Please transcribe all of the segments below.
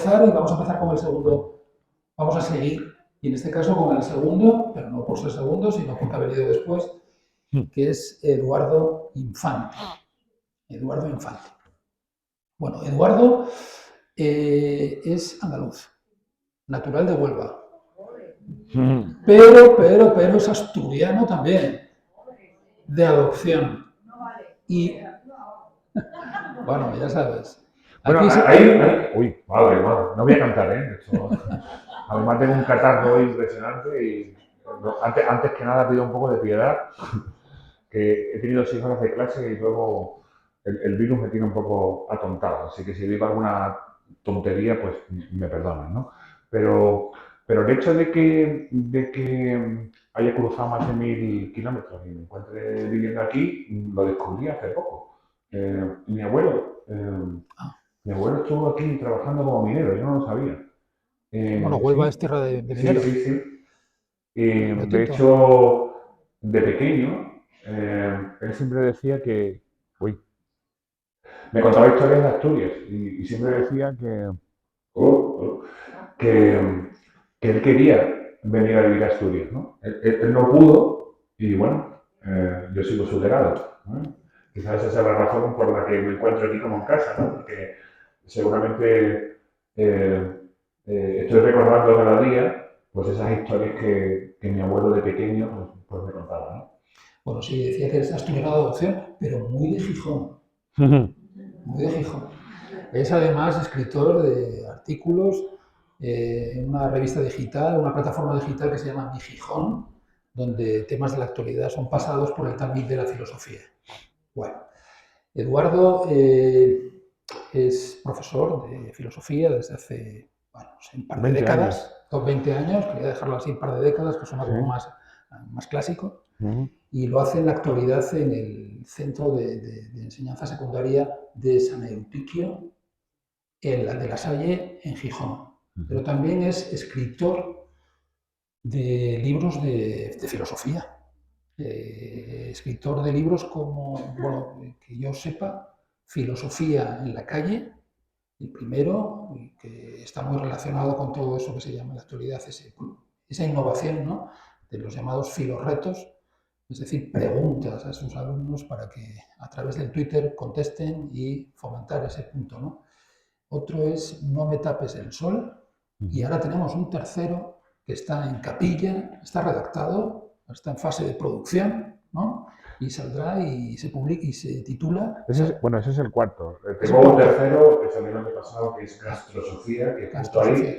empezar y vamos a empezar con el segundo. Vamos a seguir, y en este caso con el segundo, pero no por ser segundo, sino porque ha venido después, que es Eduardo Infante. Eduardo Infante. Bueno, Eduardo es andaluz, natural de Huelva. Pero es asturiano también, de adopción. Y, bueno, ya sabes. Bueno, uy, madre, no voy a cantar, ¿eh? Eso, además tengo un catarro impresionante y antes que nada pido un poco de piedad, que he tenido 6 horas de clase y luego el virus me tiene un poco atontado, así que si digo alguna tontería, pues me perdonan, ¿no? Pero el hecho de que haya cruzado más de 1000 kilómetros y me encuentre viviendo aquí, lo descubrí hace poco. Mi abuelo, mi abuelo estuvo aquí trabajando como minero, yo no lo sabía. Bueno, Huelva es Sí, tierra de sí, mineros. sí, sí. Río De Tinto. hecho, de pequeño, él siempre decía que, uy, me contaba historias de Asturias y siempre decía oh, oh, que, que él quería venir a vivir a Asturias, ¿no? Él no pudo y bueno, yo sigo su legado, ¿no? Quizás esa es la razón por la que me encuentro aquí como en casa, ¿no? Porque seguramente estoy recordando cada día pues esas historias que mi abuelo de pequeño pues me contaba, ¿no? Bueno, sí, decía que eres asturiano de adopción, pero muy de Gijón. Muy de Gijón. Es además escritor de artículos en una revista digital, una plataforma digital que se llama Mi Gijón, donde temas de la actualidad son pasados por el tapiz de la filosofía. Bueno, Eduardo es profesor de filosofía desde hace un par de 20 años. décadas, 20 años, quería dejarlo así, un par de décadas, que suena como Sí. más clásico, Ujú. y lo hace en la actualidad en el Centro de Enseñanza Secundaria de San Eutiquio, de la Salle, en Gijón. Pero también es escritor de libros de filosofía. Escritor de libros como, bueno, que yo sepa, Filosofía en la calle, el primero, que está muy relacionado con todo eso que se llama en la actualidad, esa innovación, ¿no?, de los llamados filorretos, es decir, preguntas a sus alumnos para que a través del Twitter contesten y fomentar ese punto, ¿no? Otro es No me tapes el sol, y ahora tenemos un tercero que está en capilla, está redactado, está en fase de producción, ¿no? Y saldrá y se publica y se titula. Bueno, ese es el cuarto. Es el Tengo un cuarto. tercero que salió el año pasado, que es Gastrosofía, que Gastrosofía.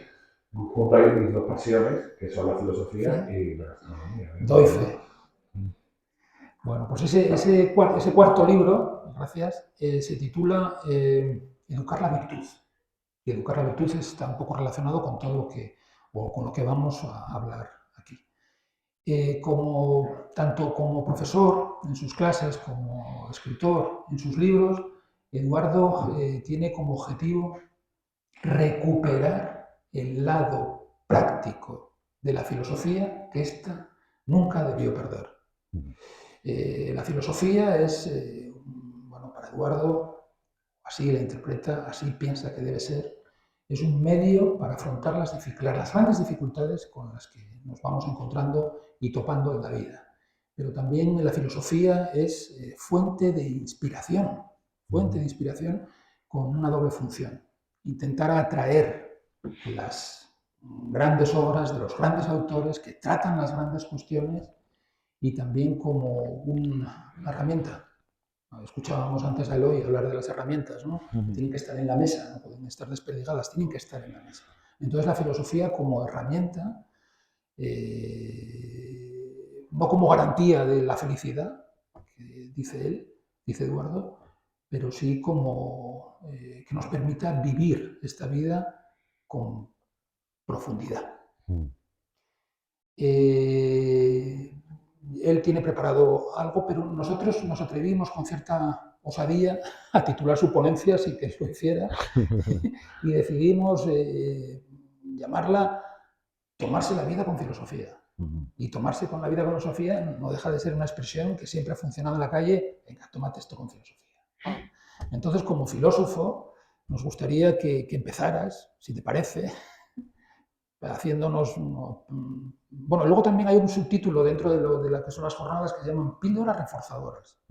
junto ahí mis dos pasiones, que son la filosofía Sí. y la gastronomía. Doy fe. Bueno, pues ese cuarto libro, gracias, se titula Educar la virtud. Y educar la virtud está un poco relacionado con todo lo que, o con lo que vamos a hablar aquí. Tanto como profesor en sus clases, como escritor en sus libros, Eduardo tiene como objetivo recuperar el lado práctico de la filosofía que ésta nunca debió perder. La filosofía es, bueno, para Eduardo, así la interpreta, así piensa que debe ser, es un medio para afrontar las grandes dificultades con las que nos vamos encontrando y topando en la vida. Pero también la filosofía es fuente de inspiración con una doble función. Intentar atraer las grandes obras de los grandes autores que tratan las grandes cuestiones y también como una herramienta. Escuchábamos antes a Eloy hablar de las herramientas, ¿no?, que tienen que estar en la mesa, no pueden estar desperdigadas, tienen que estar en la mesa. Entonces la filosofía como herramienta, no como garantía de la felicidad, que dice él, dice Eduardo, pero sí como que nos permita vivir esta vida con profundidad. Él tiene preparado algo, pero nosotros nos atrevimos con cierta osadía a titular su ponencia, sin que lo hiciera, y decidimos llamarla Tomarse la vida con filosofía. Y tomarse con la vida con filosofía no deja de ser una expresión que siempre ha funcionado en la calle: venga, tómate esto con filosofía. Entonces, como filósofo, nos gustaría que empezaras, si te parece, haciéndonos... Bueno, luego también hay un subtítulo dentro de las que son las jornadas que se llaman píldoras reforzadoras.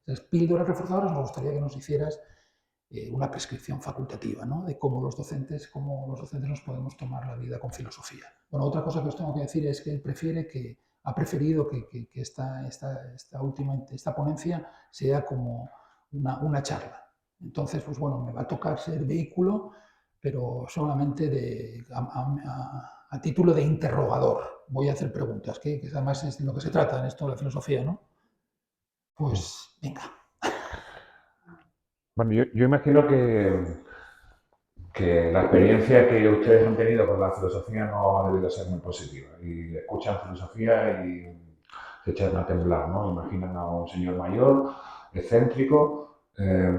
Las píldoras reforzadoras nos gustaría que nos hicieras una prescripción facultativa, ¿no? De cómo los docentes nos podemos tomar la vida con filosofía. Bueno, otra cosa que os tengo que decir es que él ha preferido que esta ponencia sea como una charla. Entonces, pues bueno, me va a tocar ser vehículo, pero solamente a título de interrogador. Voy a hacer preguntas, que además es de lo que se trata en esto de la filosofía, ¿no? Pues venga. Bueno, yo imagino que la experiencia que ustedes han tenido con la filosofía no ha debido ser muy positiva. Y escuchan filosofía y se echan a temblar, ¿no? Imaginan a un señor mayor, excéntrico,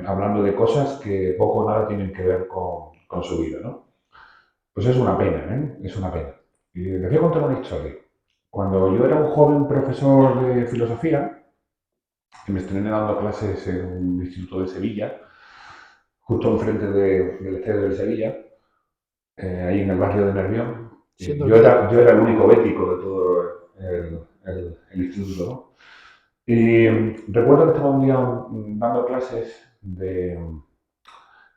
hablando de cosas que poco o nada tienen que ver con su vida, ¿no? Pues es una pena, ¿eh? Es una pena. Y les voy a contar una historia. Cuando yo era un joven profesor de filosofía, que me estrené dando clases en un instituto de Sevilla, justo enfrente del estadio de Sevilla, ahí en el barrio de Nervión. Yo era el único bético de todo el instituto, ¿no? Y recuerdo que estaba un día dando clases de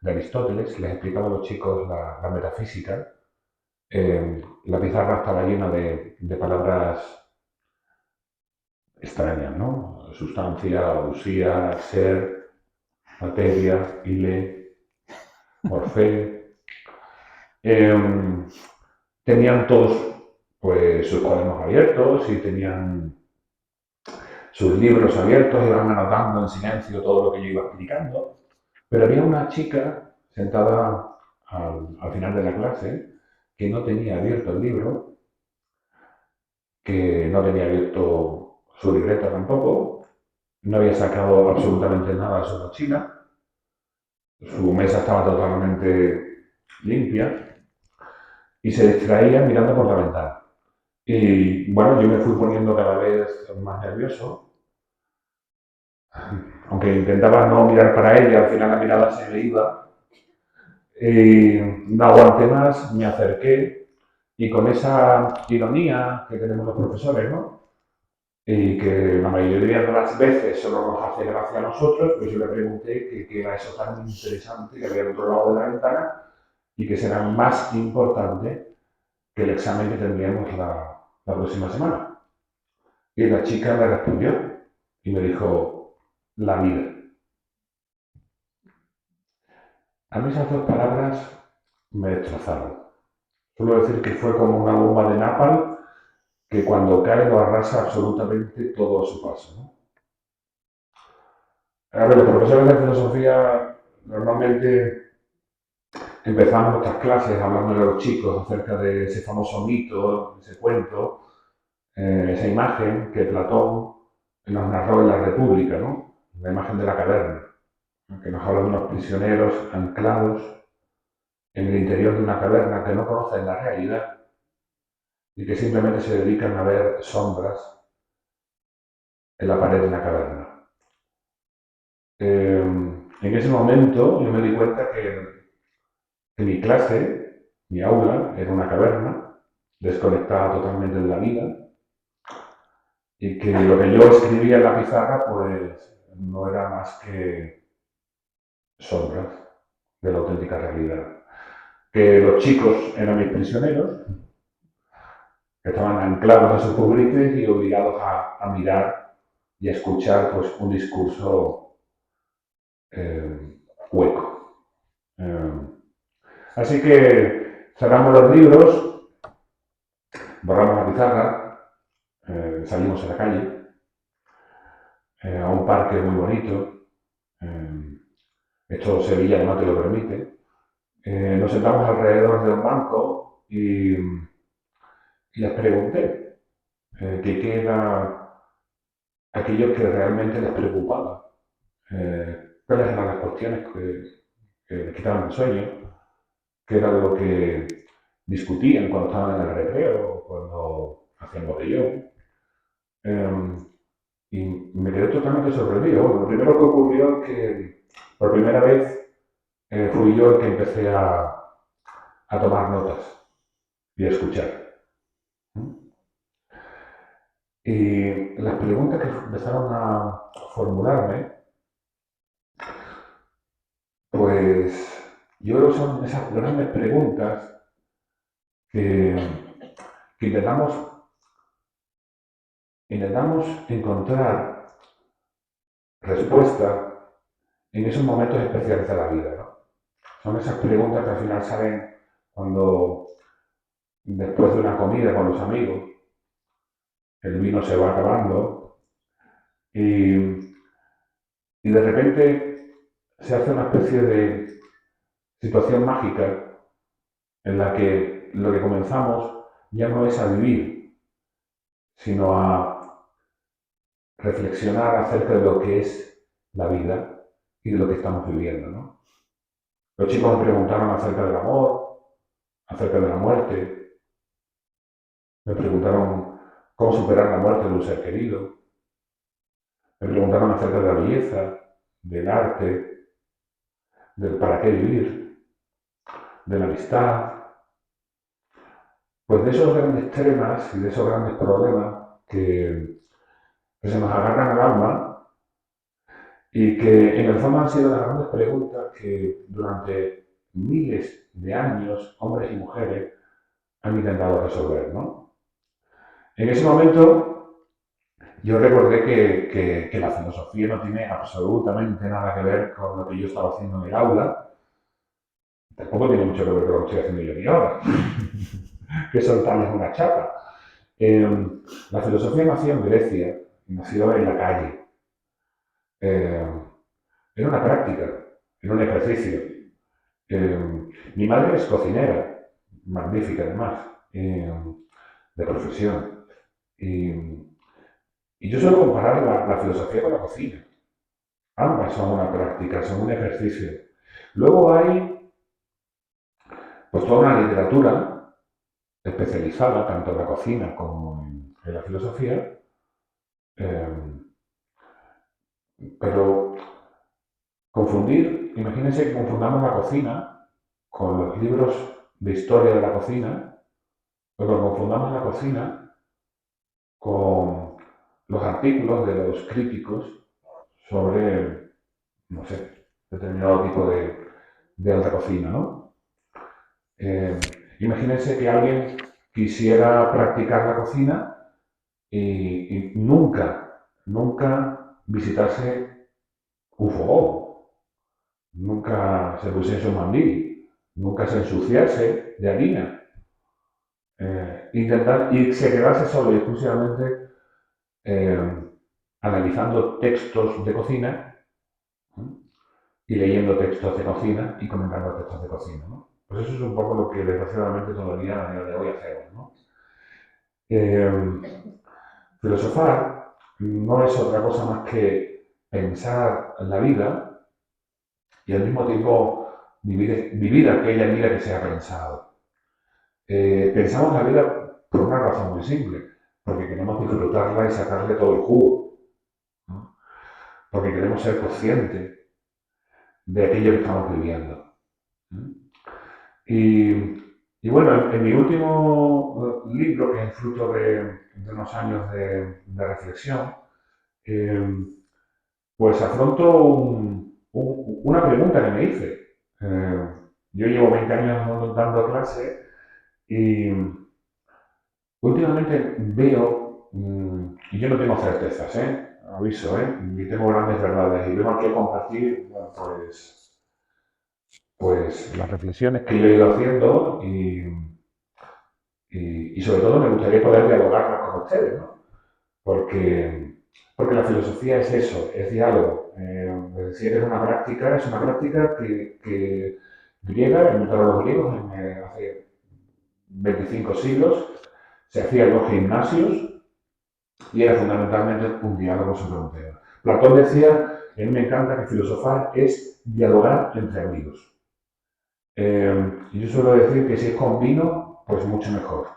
Aristóteles, les explicaba a los chicos la metafísica. La pizarra estaba llena de palabras extrañas, ¿no? Sustancia, usía, ser, materia, ile, morfé. Tenían todos pues, sus cuadernos abiertos y tenían sus libros abiertos, iban anotando en silencio todo lo que yo iba explicando. Pero había una chica sentada al final de la clase que no tenía abierto el libro, que no tenía abierto su libreta tampoco, no había sacado absolutamente nada de su mochila, su mesa estaba totalmente limpia y se distraía mirando por la ventana. Y bueno, yo me fui poniendo cada vez más nervioso, aunque intentaba no mirar para ella, al final la mirada se me iba. Y no aguanté más, me acerqué y con esa ironía que tenemos los profesores, ¿no? Y que la mayoría de las veces solo nos hace gracia a nosotros, pues yo le pregunté qué era eso tan interesante que había al otro lado de la ventana y que será más importante que el examen que tendríamos la próxima semana. Y la chica me respondió y me dijo, la vida. A mí esas dos palabras me destrozaron. Suelo decir que fue como una bomba de napalm que cuando cae lo arrasa absolutamente todo a su paso, ¿no? A ver, los profesores de filosofía normalmente empezamos nuestras clases hablándole a los chicos acerca de ese famoso mito, ese cuento, esa imagen que Platón nos narró en la República, ¿no? La imagen de la caverna, que nos habla de unos prisioneros anclados en el interior de una caverna que no conocen la realidad y que simplemente se dedican a ver sombras en la pared de la caverna. En ese momento yo me di cuenta que mi clase, mi aula, era una caverna, desconectada totalmente de la vida, y que lo que yo escribía en la pizarra pues no era más que sombras de la auténtica realidad. Que los chicos eran mis prisioneros, que estaban anclados a sus pupitres y obligados a mirar y a escuchar pues, un discurso hueco. Así que cerramos los libros, borramos la pizarra, salimos a la calle, a un parque muy bonito. Esto Sevilla no te lo permite. Nos sentamos alrededor de un banco y les pregunté qué era aquello que realmente les preocupaba, cuáles eran las cuestiones que les quitaban el sueño, qué era lo que discutían cuando estaban en el recreo, cuando hacían botellón. Y me quedé totalmente sorprendido. Bueno, lo primero que ocurrió es que por primera vez fui yo el que empecé a tomar notas y a escuchar. Y las preguntas que empezaron a formularme, pues yo creo que son esas grandes preguntas que, que intentamos encontrar respuesta en esos momentos especiales de la vida, ¿no? Son esas preguntas que al final salen cuando, después de una comida con los amigos, el vino se va acabando y de repente se hace una especie de situación mágica en la que lo que comenzamos ya no es a vivir, sino a reflexionar acerca de lo que es la vida y de lo que estamos viviendo, ¿no? Los chicos me preguntaron acerca del amor, acerca de la muerte, me preguntaron cómo superar la muerte de un ser querido, me preguntaron acerca de la belleza, del arte, del para qué vivir, de la amistad, pues de esos grandes temas y de esos grandes problemas que se nos agarran al alma y que en el fondo han sido las grandes preguntas que durante miles de años hombres y mujeres han intentado resolver, ¿no? En ese momento yo recordé que la filosofía no tiene absolutamente nada que ver con lo que yo estaba haciendo en el aula, tampoco tiene mucho que ver con lo que estoy haciendo yo aquí ahora, que soltarles una chapa. La filosofía nació en Grecia, nació en la calle. Era una práctica, era un ejercicio. Mi madre es cocinera, magnífica además, de profesión. Y yo suelo comparar la filosofía con la cocina. Ambas son una práctica, son un ejercicio. Luego hay pues toda una literatura especializada tanto en la cocina como en la filosofía, pero imagínense que confundamos la cocina con los libros de historia de la cocina, o que confundamos la cocina con los artículos de los críticos sobre, no sé, determinado tipo de alta cocina, ¿no? Imagínense que alguien quisiera practicar la cocina y nunca visitase un fogón, nunca se pusiese un mandil, nunca se ensuciase de harina, y se quedase solo y exclusivamente analizando textos de cocina, ¿no? Y leyendo textos de cocina y comentando textos de cocina, ¿no? Pues eso es un poco lo que desgraciadamente todavía a día de hoy hacemos, ¿no? Filosofar no es otra cosa más que pensar en la vida y al mismo tiempo vivir aquella vida que se ha pensado. Pensamos la vida por una razón muy simple, porque queremos disfrutarla y sacarle todo el jugo, ¿no? Porque queremos ser conscientes de aquello que estamos viviendo, ¿no? Y bueno, en mi último libro, que es fruto de unos años de reflexión, pues afronto una pregunta que me hice. Yo llevo 20 años dando clase y últimamente veo, y yo no tengo certezas, aviso, ni tengo grandes verdades, y vengo aquí a compartir, bueno, pues las reflexiones que yo he ido haciendo y sobre todo me gustaría poder dialogarlas con ustedes, ¿no? Porque la filosofía es eso, es diálogo. Es decir, es una práctica que griega, inventaron los griegos hace 25 siglos, se hacía en los gimnasios y era fundamentalmente un diálogo sobre un tema. Platón decía, a mí me encanta que filosofar es dialogar entre amigos. Y yo suelo decir que si es con vino, pues mucho mejor.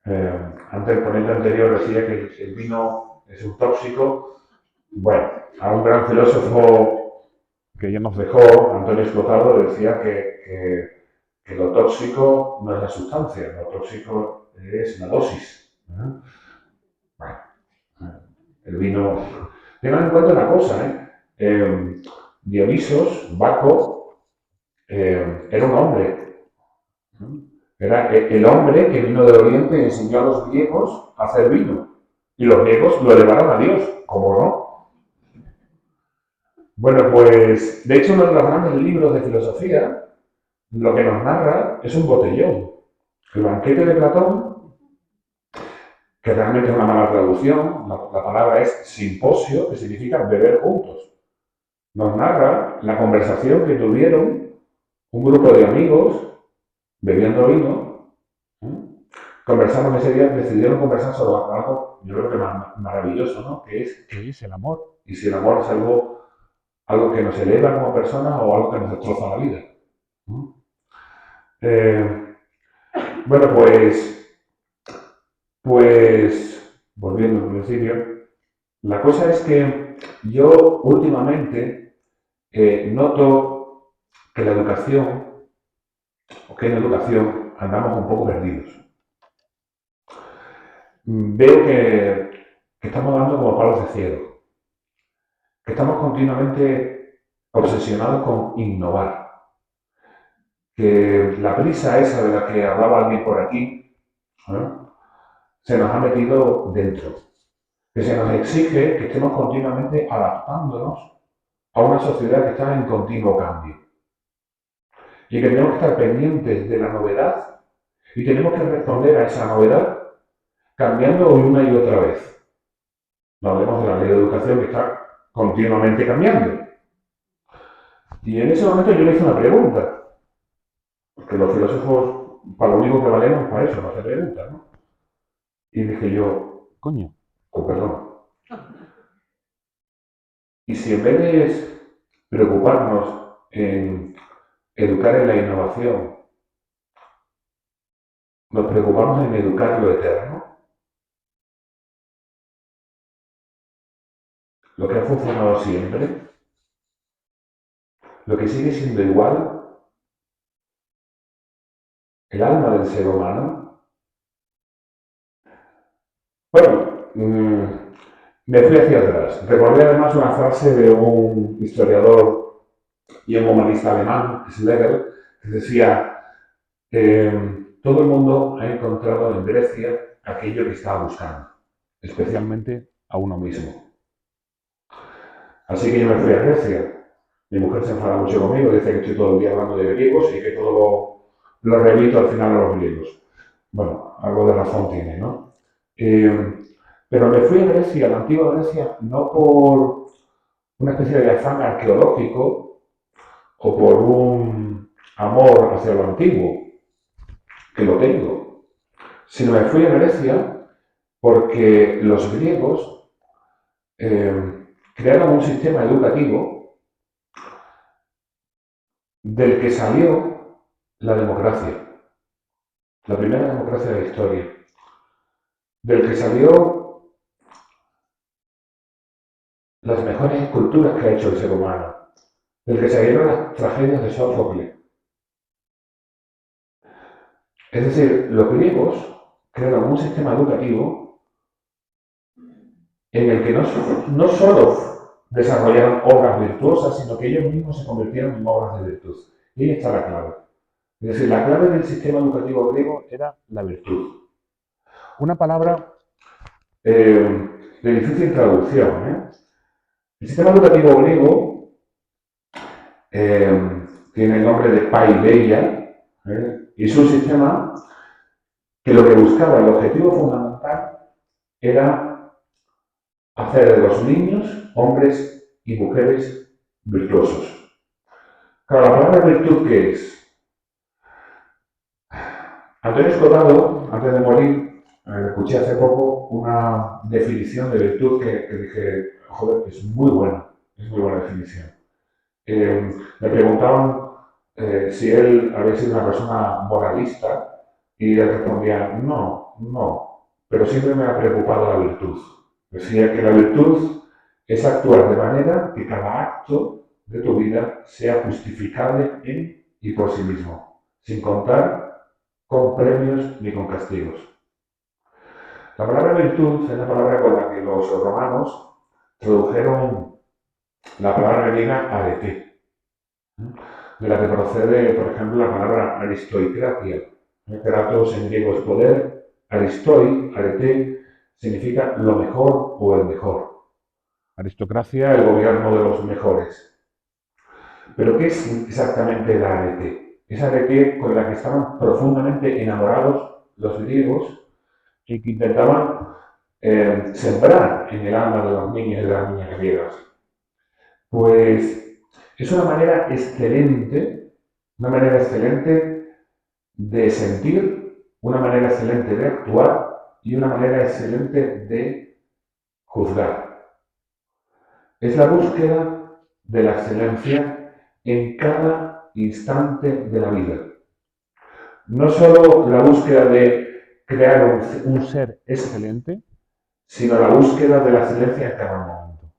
Antes el ponente anterior decía que el vino es un tóxico. Bueno, a un gran filósofo que ya nos dejó, Antonio Esclotado, decía que lo tóxico no es la sustancia, lo tóxico es la dosis. Bueno, el vino... Tengan en cuenta una cosa, Dionisos, Baco, era un hombre. Era el hombre que vino del Oriente y enseñó a los griegos a hacer vino. Y los griegos lo elevaron a Dios, ¿cómo no? Bueno, pues, de hecho, uno de los grandes libros de filosofía, lo que nos narra es un botellón. El banquete de Platón, que realmente es una mala traducción, la palabra es simposio, que significa beber juntos. Nos narra la conversación que tuvieron un grupo de amigos bebiendo vino. Conversaron ese día, decidieron conversar sobre algo, yo creo que maravilloso, ¿no? ¿Qué es el amor? Y si el amor es algo que nos eleva como personas o algo que nos destroza la vida. Bueno, pues, volviendo al principio, la cosa es que yo últimamente noto que la educación, o que en la educación andamos un poco perdidos. Veo que estamos dando como palos de cielo, que estamos continuamente obsesionados con innovar, que la prisa esa de la que hablaba alguien por aquí, se nos ha metido dentro, que se nos exige que estemos continuamente adaptándonos a una sociedad que está en continuo cambio y que tenemos que estar pendientes de la novedad y tenemos que responder a esa novedad cambiando una y otra vez. No hablemos de la ley de educación que está continuamente cambiando. Y en ese momento yo le hice una pregunta, porque los filósofos, para lo único que valemos, para eso, no hacer preguntas, ¿no? Y dije yo, coño, perdón, y si en vez de preocuparnos en educar en la innovación, nos preocupamos en educar lo eterno, lo que ha funcionado siempre, lo que sigue siendo igual, el alma del ser humano. Bueno, me fui hacia atrás. Recordé además una frase de un historiador y un humanista alemán, Schlegel, que decía, todo el mundo ha encontrado en Grecia aquello que estaba buscando, especialmente a uno mismo. Así que yo me fui a Grecia. Mi mujer se enfada mucho conmigo, dice que estoy todo el día hablando de griegos y que todo lo remito al final a los griegos. Bueno, algo de razón tiene, ¿no? Pero me fui a Grecia, a la antigua Grecia, no por una especie de afán arqueológico o por un amor hacia lo antiguo, que lo tengo, sino me fui a Grecia porque los griegos crearon un sistema educativo del que salió la democracia, la primera democracia de la historia, del que salió las mejores esculturas que ha hecho el ser humano, del que salieron las tragedias de Sófocles. Es decir, los griegos crearon un sistema educativo en el que no solo desarrollaron obras virtuosas, sino que ellos mismos se convirtieron en obras de virtud. Y ahí está la clave. Es decir, la clave del sistema educativo griego era la virtud. Una palabra de difícil traducción. El sistema educativo griego tiene el nombre de paideia, y es un sistema que lo que buscaba, el objetivo fundamental, era hacer de los niños hombres y mujeres virtuosos. Claro, la palabra virtud, ¿qué es? Antonio Escotado, antes de morir, escuché hace poco una definición de virtud que dije, joder, es muy buena definición. Me preguntaban si él había sido una persona moralista y él respondía, no, pero siempre me ha preocupado la virtud. Decía que la virtud es actuar de manera que cada acto de tu vida sea justificable en y por sí mismo, sin contar con premios ni con castigos. La palabra virtud es la palabra con la que los romanos tradujeron la palabra griega arete, de la que procede, por ejemplo, la palabra aristoikratia. Kratos en griego es poder, aristoi, arete, significa lo mejor o el mejor. Aristocracia, el gobierno de los mejores. Pero ¿qué es exactamente la arete? Esa arete con la que estaban profundamente enamorados los griegos y que intentaban sembrar en el alma de los niños y de las niñas griegas. Pues es una manera excelente de sentir, una manera excelente de actuar y una manera excelente de juzgar. Es la búsqueda de la excelencia en cada instante de la vida. No solo la búsqueda de crear un ser excelente, sino la búsqueda de la excelencia en cada momento.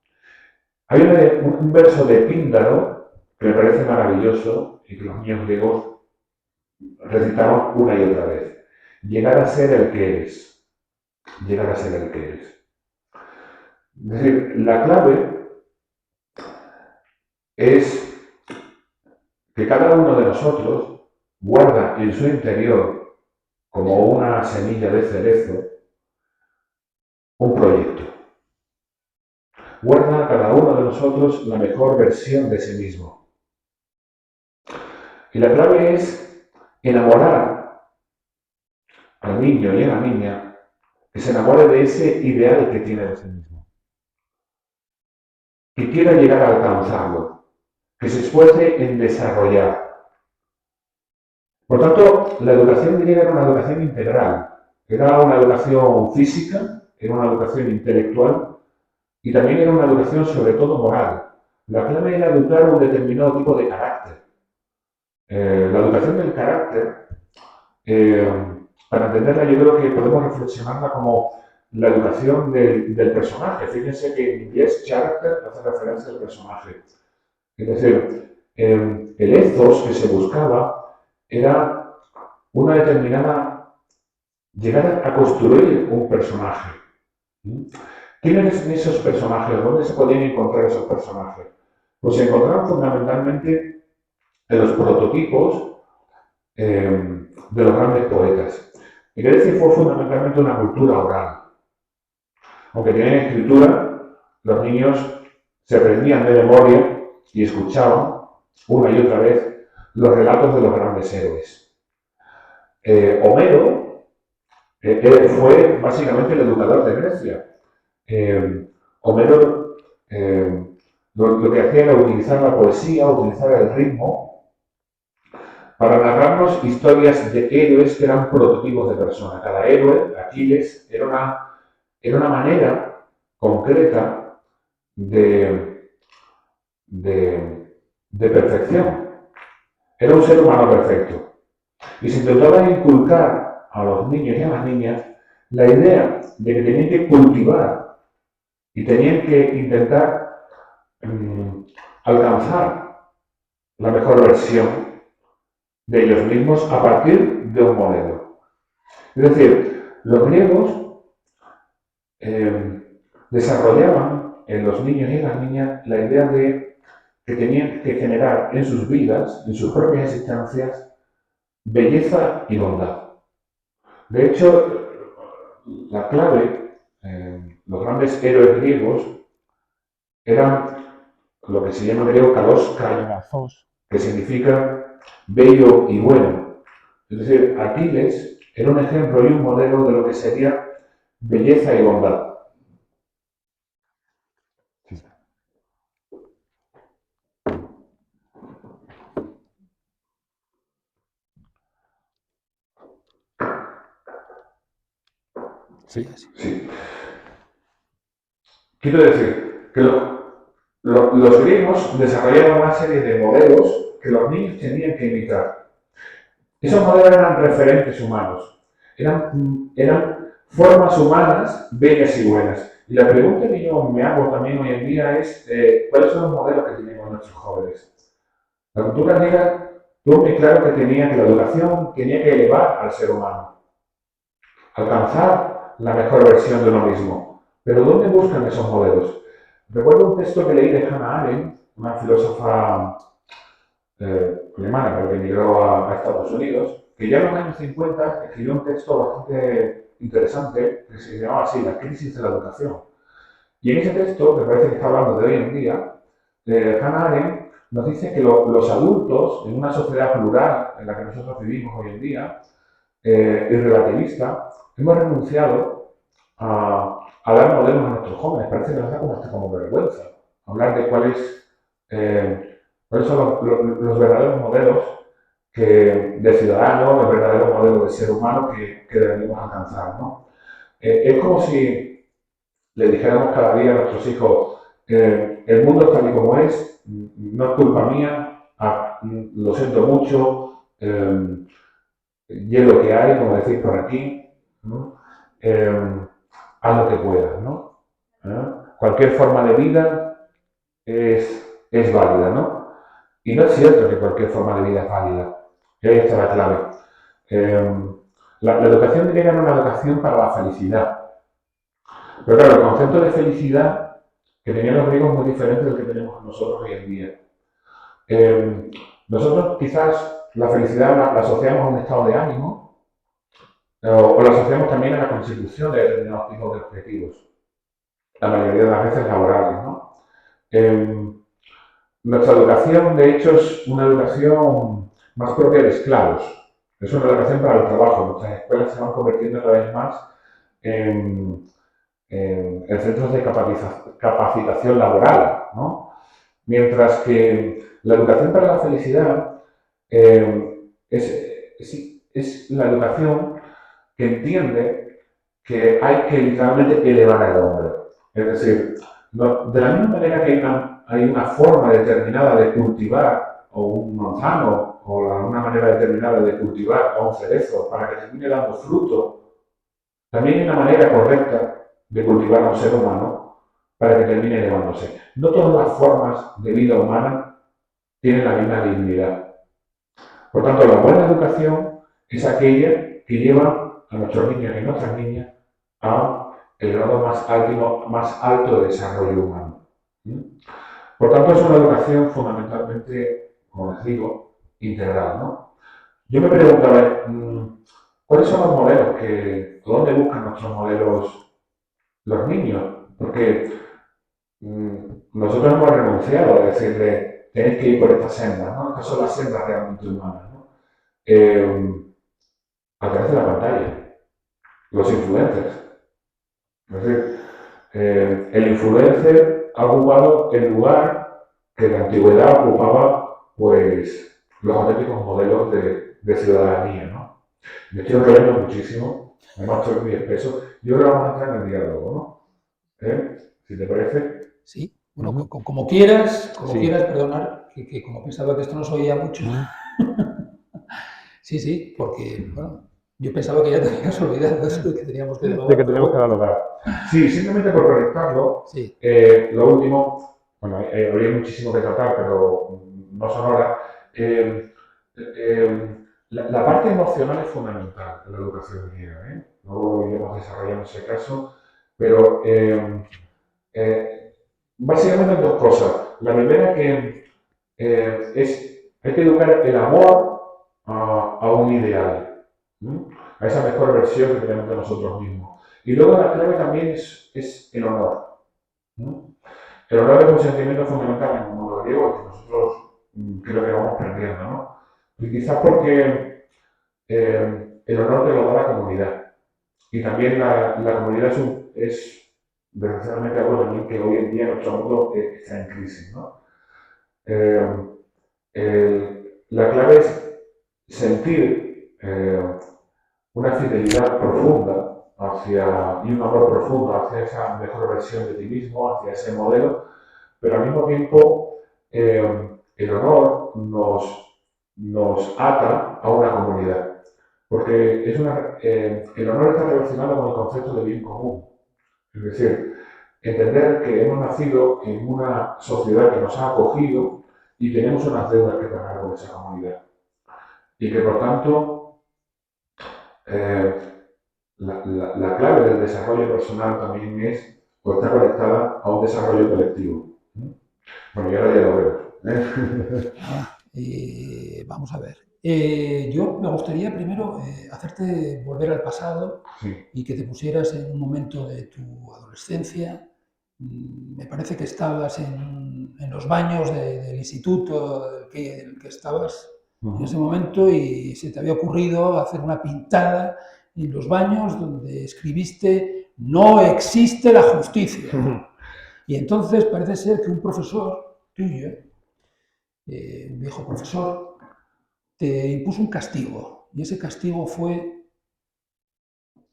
Hay un verso de Píndaro que me parece maravilloso y que los niños griegos recitaban una y otra vez. Llegar a ser el que eres. Llegar a ser el que eres. Es decir, la clave es que cada uno de nosotros guarda en su interior, como una semilla de cerezo, un proyecto. Guarda a cada uno de nosotros la mejor versión de sí mismo. Y la clave es enamorar al niño y a la niña, que se enamore de ese ideal que tiene de sí mismo. Que quiera llegar a alcanzarlo, que se esfuerce en desarrollar. Por tanto, la educación griega era una educación integral. Era una educación física, era una educación intelectual y también era una educación sobre todo moral. La clave era educar un determinado tipo de carácter. La educación del carácter, para entenderla, yo creo que podemos reflexionarla como la educación del personaje. Fíjense que en inglés character hace referencia al personaje. Es decir, el ethos que se buscaba era una determinada, llegar a construir un personaje. ¿Quiénes son esos personajes? ¿Dónde se podían encontrar esos personajes? Pues se encontraban fundamentalmente en los prototipos de los grandes poetas. Y Grecia fue fundamentalmente una cultura oral. Aunque tenían escritura, los niños se aprendían de memoria y escuchaban una y otra vez los relatos de los grandes héroes. Homero fue básicamente el educador de Grecia. Homero lo que hacía era utilizar la poesía, utilizar el ritmo para narrarnos historias de héroes que eran prototipos de personas. Cada héroe, Aquiles, era una manera concreta de perfección. Era un ser humano perfecto. Y se intentaba inculcar a los niños y a las niñas la idea de que tenían que cultivar y tenían que intentar alcanzar la mejor versión de ellos mismos a partir de un modelo. Es decir, los griegos desarrollaban en los niños y en las niñas la idea de que tenían que generar en sus vidas, en sus propias existencias, belleza y bondad. De hecho, la clave, los grandes héroes griegos eran lo que se llama en griego kalos kairazos, que significa bello y bueno. Es decir, Aquiles era un ejemplo y un modelo de lo que sería belleza y bondad. Sí. Sí. Quiero decir que los griegos desarrollaron una serie de modelos que los niños tenían que imitar. Esos modelos eran referentes humanos, eran formas humanas bellas y buenas. Y la pregunta que yo me hago también hoy en día es, ¿cuáles son los modelos que tenemos nuestros jóvenes? La cultura griega tuvo muy claro que la educación tenía que elevar al ser humano, alcanzar la mejor versión de uno mismo. Pero ¿dónde buscan esos modelos? Recuerdo un texto que leí de Hannah Arendt, una filósofa alemana, pero que emigró a Estados Unidos, que ya en los años 50 escribió un texto bastante interesante que se llamaba así, La crisis de la educación. Y en ese texto, que parece que está hablando de hoy en día, Hannah Arendt nos dice que los adultos, en una sociedad plural en la que nosotros vivimos hoy en día, y relativista, hemos renunciado a dar modelos a nuestros jóvenes. Parece que nos da como vergüenza hablar de cuáles son los verdaderos modelos de ciudadano, los verdaderos modelos de ser humano que debemos alcanzar, ¿no? Es como si le dijéramos cada día a nuestros hijos, el mundo tal y como es, no es culpa mía, lo siento mucho, y es lo que hay, como decís por aquí, ¿no? Haz lo que puedas, ¿no? Cualquier forma de vida es válida, ¿no? Y no es cierto que cualquier forma de vida es válida. Y ahí está la clave. La educación griega era una educación para la felicidad. Pero claro, el concepto de felicidad que tenían los griegos es muy diferente del que tenemos nosotros hoy en día. Nosotros quizás la felicidad la asociamos a un estado de ánimo o la asociamos también a la consecución de determinados tipos de objetivos, la mayoría de las veces laborales, ¿no? Nuestra educación, de hecho, es una educación más propia de esclavos. Es una educación para el trabajo. Nuestras escuelas se van convirtiendo cada vez más en centros de capacitación laboral, ¿no? Mientras que la educación para la felicidad es la educación que entiende que hay que literalmente elevar al hombre. Es decir, de la misma manera que hay una forma determinada de cultivar o un manzano o una manera determinada de cultivar o un cerezo para que termine dando fruto, también hay una manera correcta de cultivar a un ser humano para que termine elevándose. No todas las formas de vida humana tienen la misma dignidad. Por tanto, la buena educación es aquella que lleva a nuestros niños y nuestras niñas a el grado más alto de desarrollo humano. Por tanto, es una educación fundamentalmente, como les digo, integral, ¿no? Yo me preguntaba, ¿cuáles son los modelos dónde buscan nuestros modelos los niños? Porque nosotros hemos renunciado a decirle, tenéis que ir por esta senda, ¿no? Estas son las sendas realmente humanas, ¿no? A través de la pantalla, los influencers. Es decir, el influencer ha ocupado el lugar que en la antigüedad ocupaba, pues, los auténticos modelos de ciudadanía, ¿no? Me estoy enrollando muchísimo, además estoy muy espeso. Yo creo que vamos a entrar en el diálogo, ¿no? Si te parece. Sí, bueno, como quieras, Sí. perdonar, que como pensaba que esto no se oía mucho. Sí, porque, bueno, yo pensaba que ya te habías olvidado de eso, que teníamos que dialogar. De que teníamos que dialogar. Sí, simplemente por conectarlo, Sí. lo último, bueno, habría muchísimo que tratar, pero no son horas. La parte emocional es fundamental en la educación griega, ¿eh? Luego iremos desarrollando ese caso, pero básicamente dos cosas. La primera que hay que educar el amor a un ideal, ¿no? A esa mejor versión que tenemos de nosotros mismos. Y luego la clave también es el honor, ¿no? El honor es un sentimiento fundamental en el mundo griego que nosotros creo que vamos perdiendo, ¿no? Y quizás porque el honor te lo da la comunidad. Y también la comunidad es desgraciadamente algo también que hoy en día en nuestro mundo está en crisis, ¿no? La clave es sentir una fidelidad profunda y un amor profundo hacia esa mejor versión de ti mismo, hacia ese modelo, pero al mismo tiempo el honor nos ata a una comunidad, porque el honor está relacionado con el concepto de bien común. Es decir, Entender que hemos nacido en una sociedad que nos ha acogido y tenemos unas deudas que pagar con esa comunidad. Y que por tanto, la clave del desarrollo personal también es o está conectada a un desarrollo colectivo. Bueno, yo ahora ya lo veo. Vamos a ver. Yo me gustaría primero hacerte volver al pasado Sí. y que te pusieras en un momento de tu adolescencia. Me parece que estabas en los baños del instituto en el que estabas en ese momento y se te había ocurrido hacer una pintada en los baños donde escribiste "No existe la justicia". Y entonces parece ser que un profesor tuyo, un viejo profesor, te impuso un castigo. Y ese castigo fue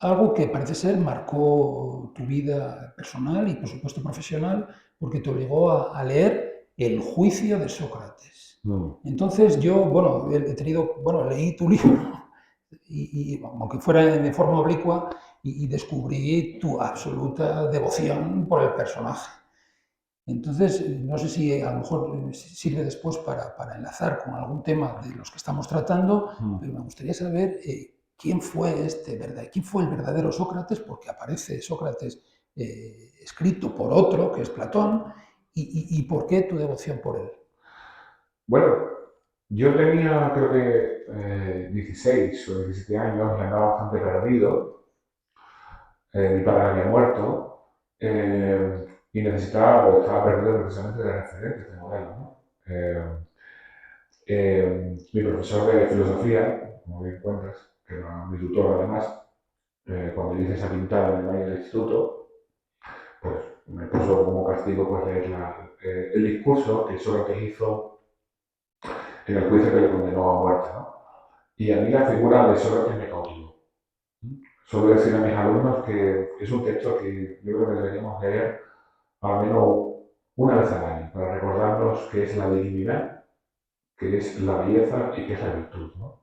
algo que parece ser marcó tu vida personal y por supuesto profesional, porque te obligó a leer El juicio de Sócrates. Entonces yo, bueno, leí tu libro, aunque fuera de forma oblicua, y descubrí tu absoluta devoción por el personaje. Entonces, no sé si a lo mejor sirve después para enlazar con algún tema de los que estamos tratando, pero me gustaría saber quién fue quién fue el verdadero Sócrates, porque aparece Sócrates escrito por otro, que es Platón, y por qué tu devoción por él. Bueno, yo tenía creo que 16 o 17 años y andaba bastante perdido. Mi padre había muerto y necesitaba, o estaba perdido precisamente de referentes de modelos, ¿no? Mi profesor de filosofía, como bien cuentas, que era mi tutor además, cuando hice esa pintada en el baño del instituto, pues me puso como castigo pues, leer el discurso que Sócrates hizo en el juicio que le condenó a muerte, ¿no? Y a mí la figura de Sócrates me cautivó. Suelo decir a mis alumnos que es un texto que yo creo que deberíamos leer al menos una vez al año para recordarnos qué es la dignidad, qué es la belleza y qué es la virtud, ¿no?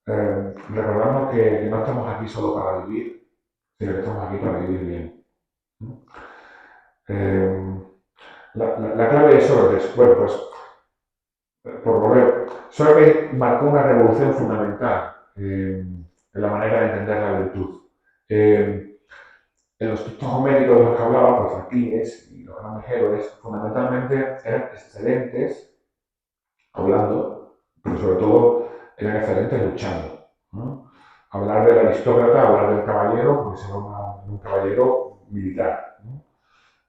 Recordarnos que no estamos aquí solo para vivir, sino que estamos aquí para vivir bien, ¿no? La clave de Sócrates, bueno, pues por volver, Sócrates marcó una revolución fundamental en la manera de entender la virtud. En los textos homéricos de los que hablaba, pues Aquiles y los grandes héroes, fundamentalmente eran excelentes hablando, pero sobre todo eran excelentes luchando, ¿no? Hablar del aristócrata, hablar del caballero, porque era un caballero militar, ¿no?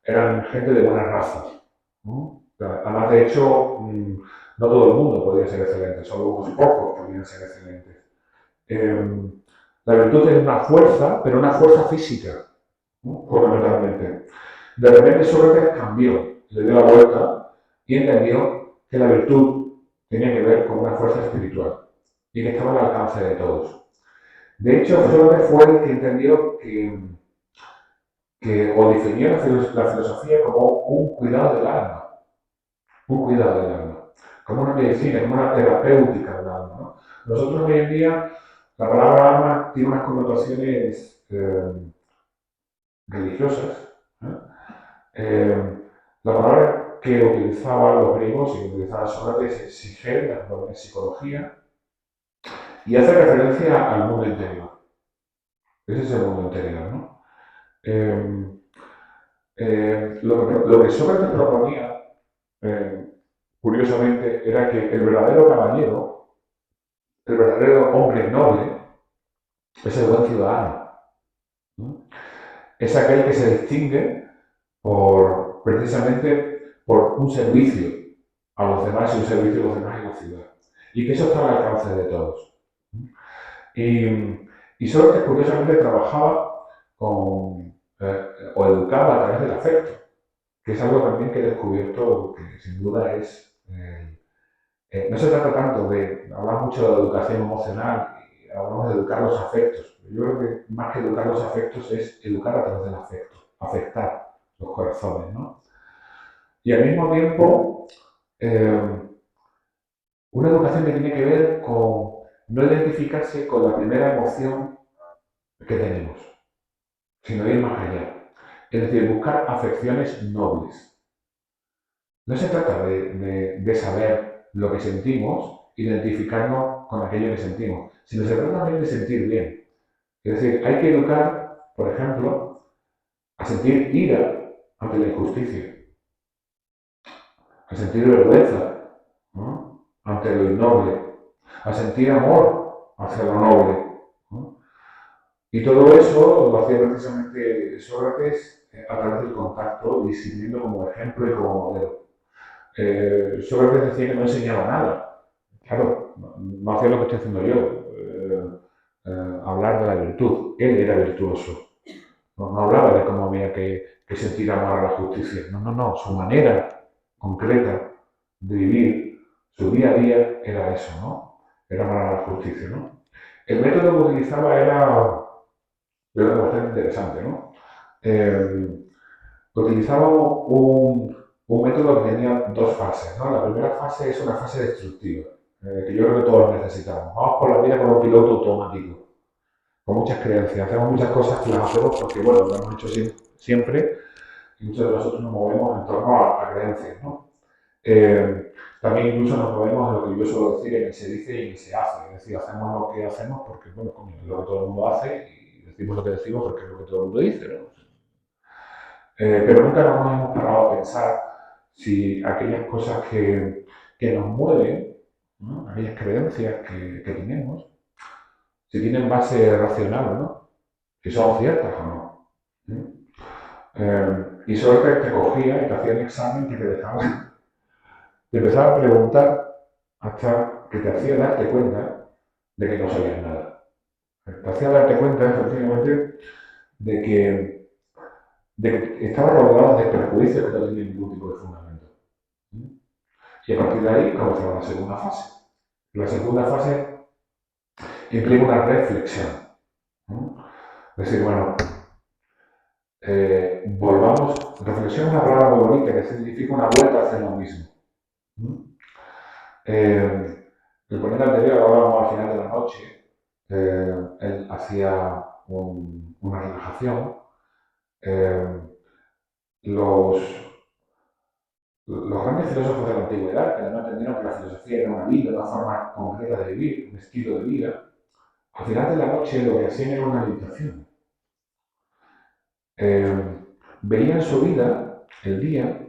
Eran gente de buena raza, ¿no? Además, de hecho, no todo el mundo podía ser excelente, solo unos pocos podían ser excelentes. La virtud es una fuerza, pero una fuerza física, ¿no? Fundamentalmente. De repente Sócrates cambió, le dio la vuelta y entendió que la virtud tenía que ver con una fuerza espiritual y que estaba al alcance de todos. De hecho, Sócrates fue el que entendió o definió la filosofía como un cuidado del alma, como una medicina, como una terapéutica del alma, ¿no? Nosotros hoy en día, la palabra alma tiene unas connotaciones religiosas, ¿no? La palabra que utilizaban los griegos y que utilizaba Sócrates es psique, la psicología, y hace referencia al mundo interior. Ese es el mundo interior, ¿no? Lo que Sócrates proponía, curiosamente, era que el verdadero caballero, el verdadero hombre noble, es el buen ciudadano, ¿no? Es aquel que se distingue precisamente por un servicio a los demás y un servicio a los demás en la ciudad. Y que eso está al alcance de todos. Y Sócrates, curiosamente, trabajaba o educaba a través del afecto, que es algo también que he descubierto que sin duda es... no se trata tanto hablar mucho de la educación emocional, y hablamos de educar los afectos. Yo creo que más que educar los afectos es educar a través del afecto, afectar los corazones, ¿no? Y al mismo tiempo, una educación que tiene que ver con no identificarse con la primera emoción que tenemos, sino ir más allá. Es decir, buscar afecciones nobles. No se trata de saber lo que sentimos, identificarnos con aquello que sentimos, sino se trata también de sentir bien. Es decir, hay que educar, por ejemplo, a sentir ira ante la injusticia, a sentir vergüenza, ¿no?, ante lo innoble, a sentir amor hacia lo noble, ¿no? Y todo eso lo hacía precisamente Sócrates a través del contacto y sirviendo como ejemplo y como modelo. Sócrates decía que no enseñaba nada. Claro, no hacía lo que estoy haciendo yo, hablar de la virtud. Él era virtuoso. No hablaba de cómo había que sentir amor a la justicia. No. Su manera concreta de vivir, su día a día era eso, ¿no? Era amar a la justicia, ¿no? El método que utilizaba era bastante interesante, ¿no? Utilizaba un método que tenía dos fases, ¿no? La primera fase es una fase destructiva, que yo creo que todos necesitamos. Vamos por la vida con un piloto automático, con muchas creencias. Hacemos muchas cosas que las hacemos porque, bueno, lo hemos hecho siempre y muchos de nosotros nos movemos en torno a creencias, ¿no? También incluso nos movemos en lo que yo suelo decir, en el se dice y en el se hace. Es decir, hacemos lo que hacemos porque, bueno, es lo que todo el mundo hace y decimos lo que decimos porque es lo que todo el mundo dice, ¿no? Pero nunca nos hemos parado a pensar si aquellas cosas que nos mueven, ¿no?, aquellas creencias que tenemos, si tienen base racional o no, si son ciertas o no. Y solo te cogía y te hacía un examen que te dejaba, te empezaba a preguntar hasta que te hacía darte cuenta de que no sabías nada. Te hacía darte cuenta, efectivamente, de que estaba rodeado de prejuicios que no tenían ningún tipo de fundamento. Y a partir de ahí comenzaba la segunda fase. La segunda fase implica una reflexión. Es decir, bueno, reflexión es una palabra muy bonita que significa una vuelta hacia lo mismo. El ponente anterior, hablábamos al final de la noche, él hacía una relajación. Los grandes filósofos de la antigüedad, que además entendieron que la filosofía era una vida, una forma concreta de vivir, un estilo de vida, al final de la noche lo que hacían era una meditación. Veían su vida, el día,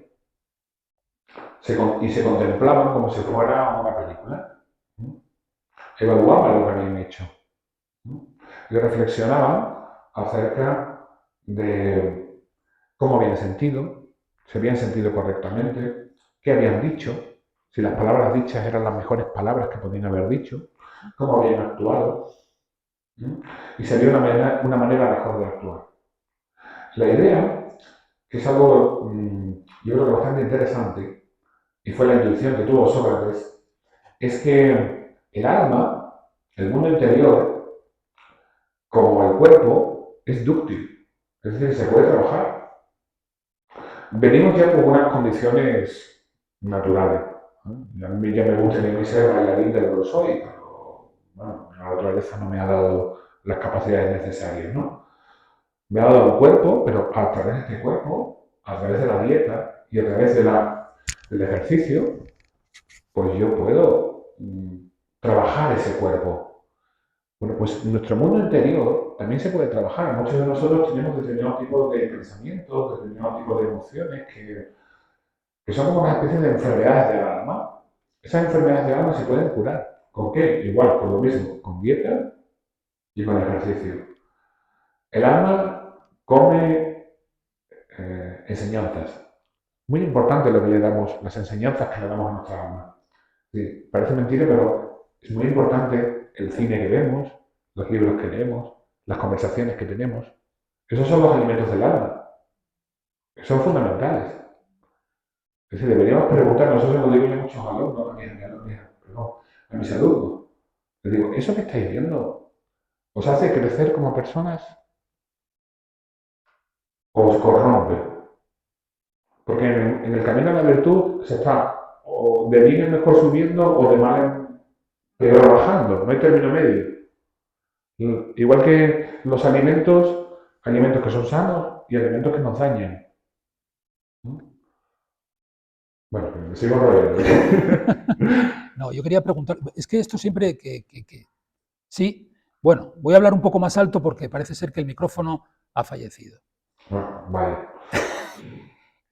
y se contemplaban como si fuera una película. Evaluaban lo que habían hecho. Y reflexionaban acerca de cómo habían sentido, si habían sentido correctamente, qué habían dicho, si las palabras dichas eran las mejores palabras que podían haber dicho, cómo habían actuado, y si había una manera mejor de actuar. La idea, que es algo yo creo que bastante interesante, y fue la intuición que tuvo Sócrates, es que el alma, el mundo interior, como el cuerpo, es dúctil, es decir, se puede trabajar. Venimos ya con unas condiciones naturales. A mí ya me gusta ni ser bailarín de lo que soy, pero bueno, la naturaleza no me ha dado las capacidades necesarias, ¿no? Me ha dado un cuerpo, pero a través de este cuerpo, a través de la dieta y a través del ejercicio, pues yo puedo trabajar ese cuerpo. Bueno, pues nuestro mundo interior también se puede trabajar. Muchos de nosotros tenemos determinados tipos de pensamientos, determinados tipos de emociones que son como una especie de enfermedades del alma. Esas enfermedades del alma se pueden curar. ¿Con qué? Igual, por lo mismo, con dieta y con ejercicio. El alma come enseñanzas. Muy importante lo que le damos, las enseñanzas que le damos a nuestra alma. Sí, parece mentira, pero es muy importante el cine que vemos, los libros que leemos, las conversaciones que tenemos. Esos son los alimentos del alma. Son fundamentales. Es decir, deberíamos preguntarnos, eso se lo digo yo a muchos alumnos, a mis alumnos. Les digo, ¿eso que estáis viendo os hace crecer como personas o os corrompe? Porque en el camino a la virtud se está o de bien en mejor subiendo o de mal en peor bajando, no hay término medio. Igual que los alimentos que son sanos y alimentos que nos dañan. Bueno, me sigo rodeando. No, yo quería preguntar, es que esto siempre sí, bueno, voy a hablar un poco más alto porque parece ser que el micrófono ha fallecido. Vale.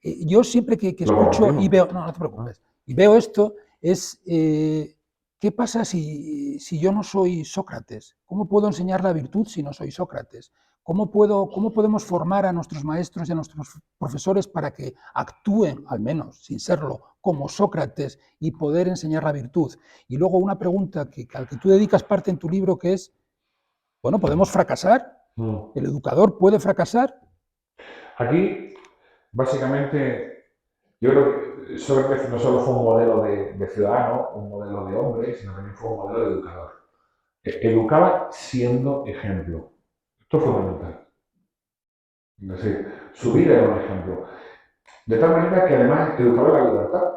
Yo siempre que Lo escucho y compartimos. veo, no te preocupes, y veo esto, es ¿qué pasa si yo no soy Sócrates? ¿Cómo puedo enseñar la virtud si no soy Sócrates? ¿Cómo podemos formar a nuestros maestros y a nuestros profesores para que actúen, al menos sin serlo, como Sócrates y poder enseñar la virtud? Y luego una pregunta al que tú dedicas parte en tu libro, que es, bueno, ¿podemos fracasar? ¿El educador puede fracasar? Aquí, básicamente, yo creo que Sócrates no solo fue un modelo de ciudadano, un modelo de hombre, sino también fue un modelo de educador. Educaba siendo ejemplo. Esto es fundamental. Es decir, su vida era un ejemplo. De tal manera que además educaba la libertad.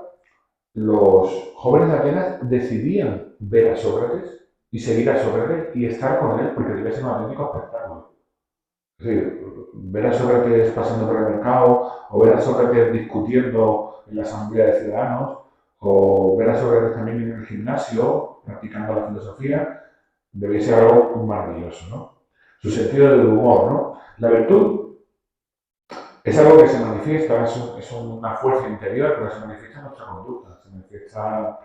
Los jóvenes de Atenas decidían ver a Sócrates y seguir a Sócrates y estar con él porque debía ser un auténtico espectáculo. Es decir, ver a Sócrates pasando por el mercado, o ver a Sócrates discutiendo en la asamblea de ciudadanos, o ver a Sócrates también en el gimnasio practicando la filosofía, debe ser algo maravilloso, ¿no? Su sentido del humor, ¿no? La virtud es algo que se manifiesta, es una fuerza interior, pero se manifiesta en nuestra conducta, se manifiesta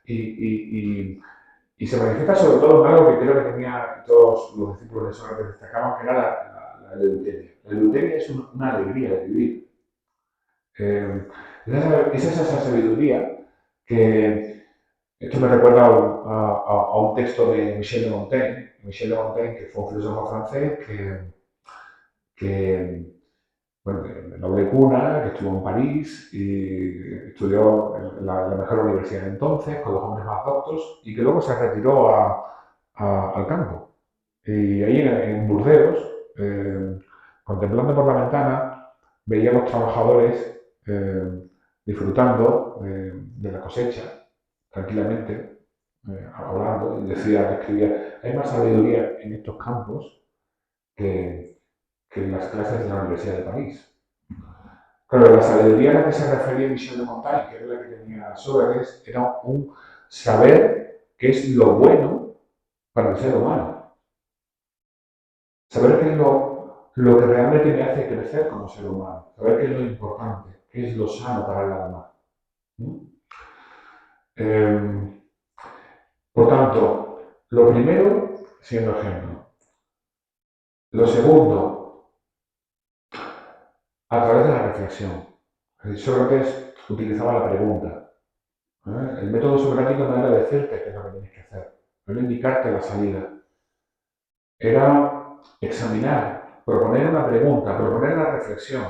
y se manifiesta sobre todo en algo que creo que tenía todos los discípulos de Sócrates destacaban, que era la eleuteria. La eleuteria es una alegría de vivir. Es esa sabiduría que esto me recuerda a un texto de Michel de Montaigne. Michel de Montaigne, que fue un filósofo francés que bueno, de noble cuna, que estuvo en París y estudió en la mejor universidad de entonces, con los hombres más doctos, y que luego se retiró al campo. Y ahí en Burdeos, contemplando por la ventana, veía a los trabajadores disfrutando de la cosecha, tranquilamente, hablando, y decía, escribía, hay más sabiduría en estos campos que en las clases de la Universidad de París. Claro, la sabiduría a la que se refería Michel de Montaigne, que era la que tenía Sócrates, era un saber qué es lo bueno para el ser humano. Saber qué es lo que realmente me hace crecer como ser humano. Saber qué es lo importante, qué es lo sano para el alma. Por tanto, lo primero, siendo ejemplo. Lo segundo, a través de la reflexión. Sócrates utilizaba la pregunta. El método socrático no era decirte qué es lo que tienes que hacer, no era indicarte la salida. Era examinar, proponer una pregunta, proponer una reflexión,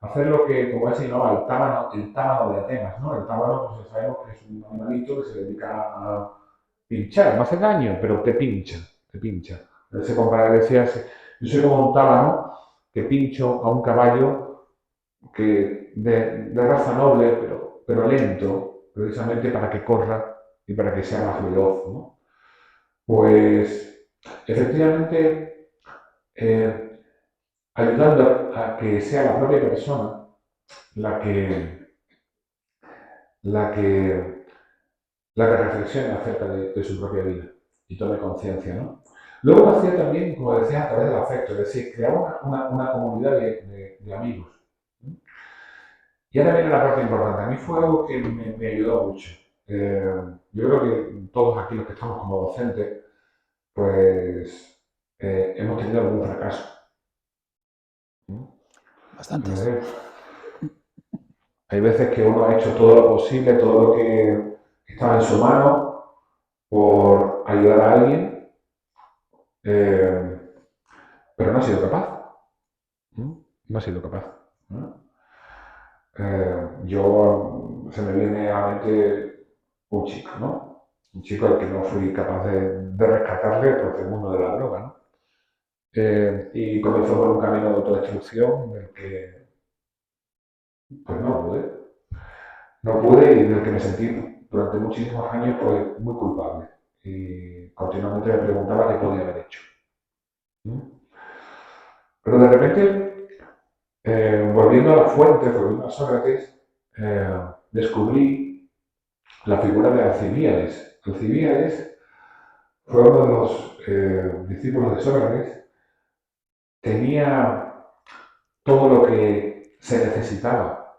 hacer lo que, como él se llamaba, el tábano de Atenas, ¿no? El tábano, pues ya sabemos que es un animalito que se dedica a pinchar, no hace daño, pero te pincha, te pincha. Él se compara, decía, yo soy como un tábano que pincho a un caballo de raza noble, pero lento, precisamente para que corra y para que sea más veloz, ¿no? Pues, efectivamente, ayudando a que sea la propia persona la que, la que, la que reflexione acerca de su propia vida y tome conciencia, ¿no? Luego lo hacía también, como decía, a través del afecto, es decir, crear una comunidad de amigos. Y ahora viene la parte importante. A mí fue algo que me ayudó mucho. Yo creo que todos aquí los que estamos como docentes, pues hemos tenido algún fracaso. Bastantes. Hay veces que uno ha hecho todo lo posible, todo lo que estaba en su mano por ayudar a alguien, pero no ha sido capaz. No ha sido capaz. Se me viene a la mente un chico, ¿no? Un chico al que no fui capaz de rescatarle por el mundo de la droga, ¿no? Y comenzó por un camino de autodestrucción del que pues no pude. No pude y del que me sentí durante muchísimos años pues, muy culpable. Y continuamente me preguntaba qué podía haber hecho. Pero de repente volviendo a la fuente, volviendo a Sócrates, descubrí la figura de Alcibíades. Alcibíades fue uno de los discípulos de Sócrates, tenía todo lo que se necesitaba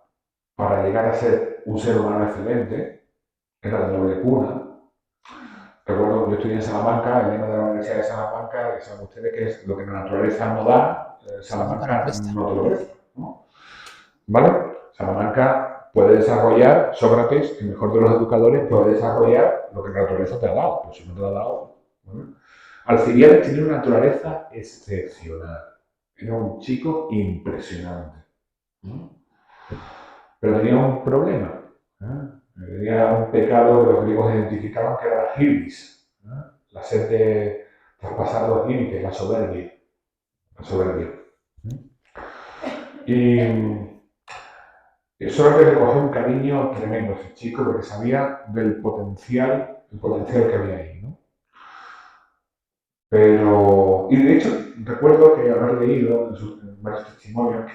para llegar a ser un ser humano excelente, era de noble cuna. Recuerdo, yo estudié en Salamanca, el lema de la Universidad de Salamanca, saben ustedes que es lo que la naturaleza no da, Salamanca no te lo presta, ¿no? ¿Vale? Salamanca puede desarrollar, Sócrates, el mejor de los educadores, puede desarrollar lo que la naturaleza te ha dado, pero si no te lo ha dado, ¿no? Alcibíades tenía una naturaleza excepcional, era un chico impresionante, ¿no? Pero tenía un problema, ¿eh? Tenía un pecado que los griegos identificaban que era la hibris, ¿eh? La sed de traspasar los límites, la soberbia. La soberbia. Y Sócrates le cogió un cariño tremendo a ese chico porque sabía del potencial, el potencial que había ahí, ¿no? Pero, y de hecho, recuerdo que haber leído en varios testimonios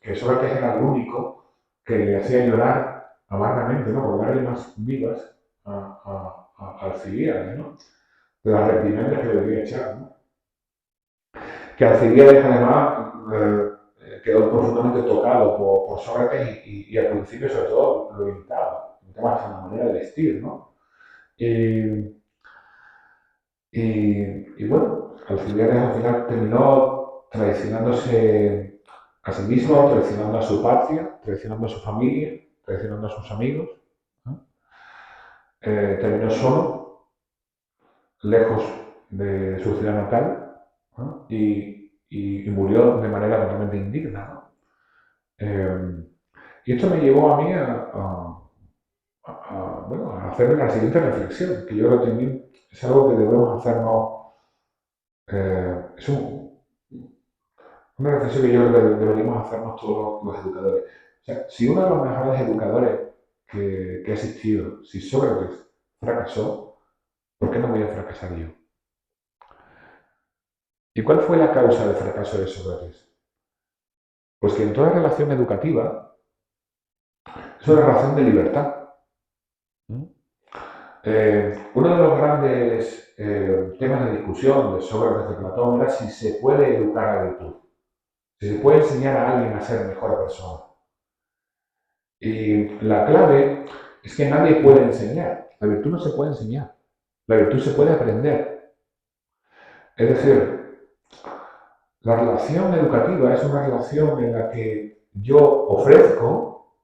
que Sócrates era el único que le hacía llorar amargamente, ¿no? Con lágrimas vivas a Alcibíades, ¿no? De las reprimendas que le debía echar, ¿no? Que Alcibíades además quedó profundamente tocado por Sócrates y al principio sobre todo lo imitaba hasta la manera de vestir, ¿no? Y bueno, Alcibíades al final terminó traicionándose a sí mismo, traicionando a su patria, traicionando a su familia, traicionando a sus amigos, ¿no? Terminó solo, lejos de su ciudad natal, ¿no? Y murió de manera totalmente indigna, ¿no? Y esto me llevó a mí bueno, a hacer la siguiente reflexión, que yo creo que también es algo que debemos hacernos. Es una reflexión que yo creo que deberíamos hacernos todos los educadores. O sea, si uno de los mejores educadores que ha existido, si Sócrates fracasó, ¿por qué no voy a fracasar yo? ¿Y cuál fue la causa del fracaso de Sócrates? Pues que en toda relación educativa es una relación de libertad. Uno de los grandes temas de discusión de Sócrates de Platón era si se puede educar a virtud, si se puede enseñar a alguien a ser mejor persona. Y la clave es que nadie puede enseñar. La virtud no se puede enseñar. La virtud se puede aprender. Es decir, la relación educativa es una relación en la que yo ofrezco,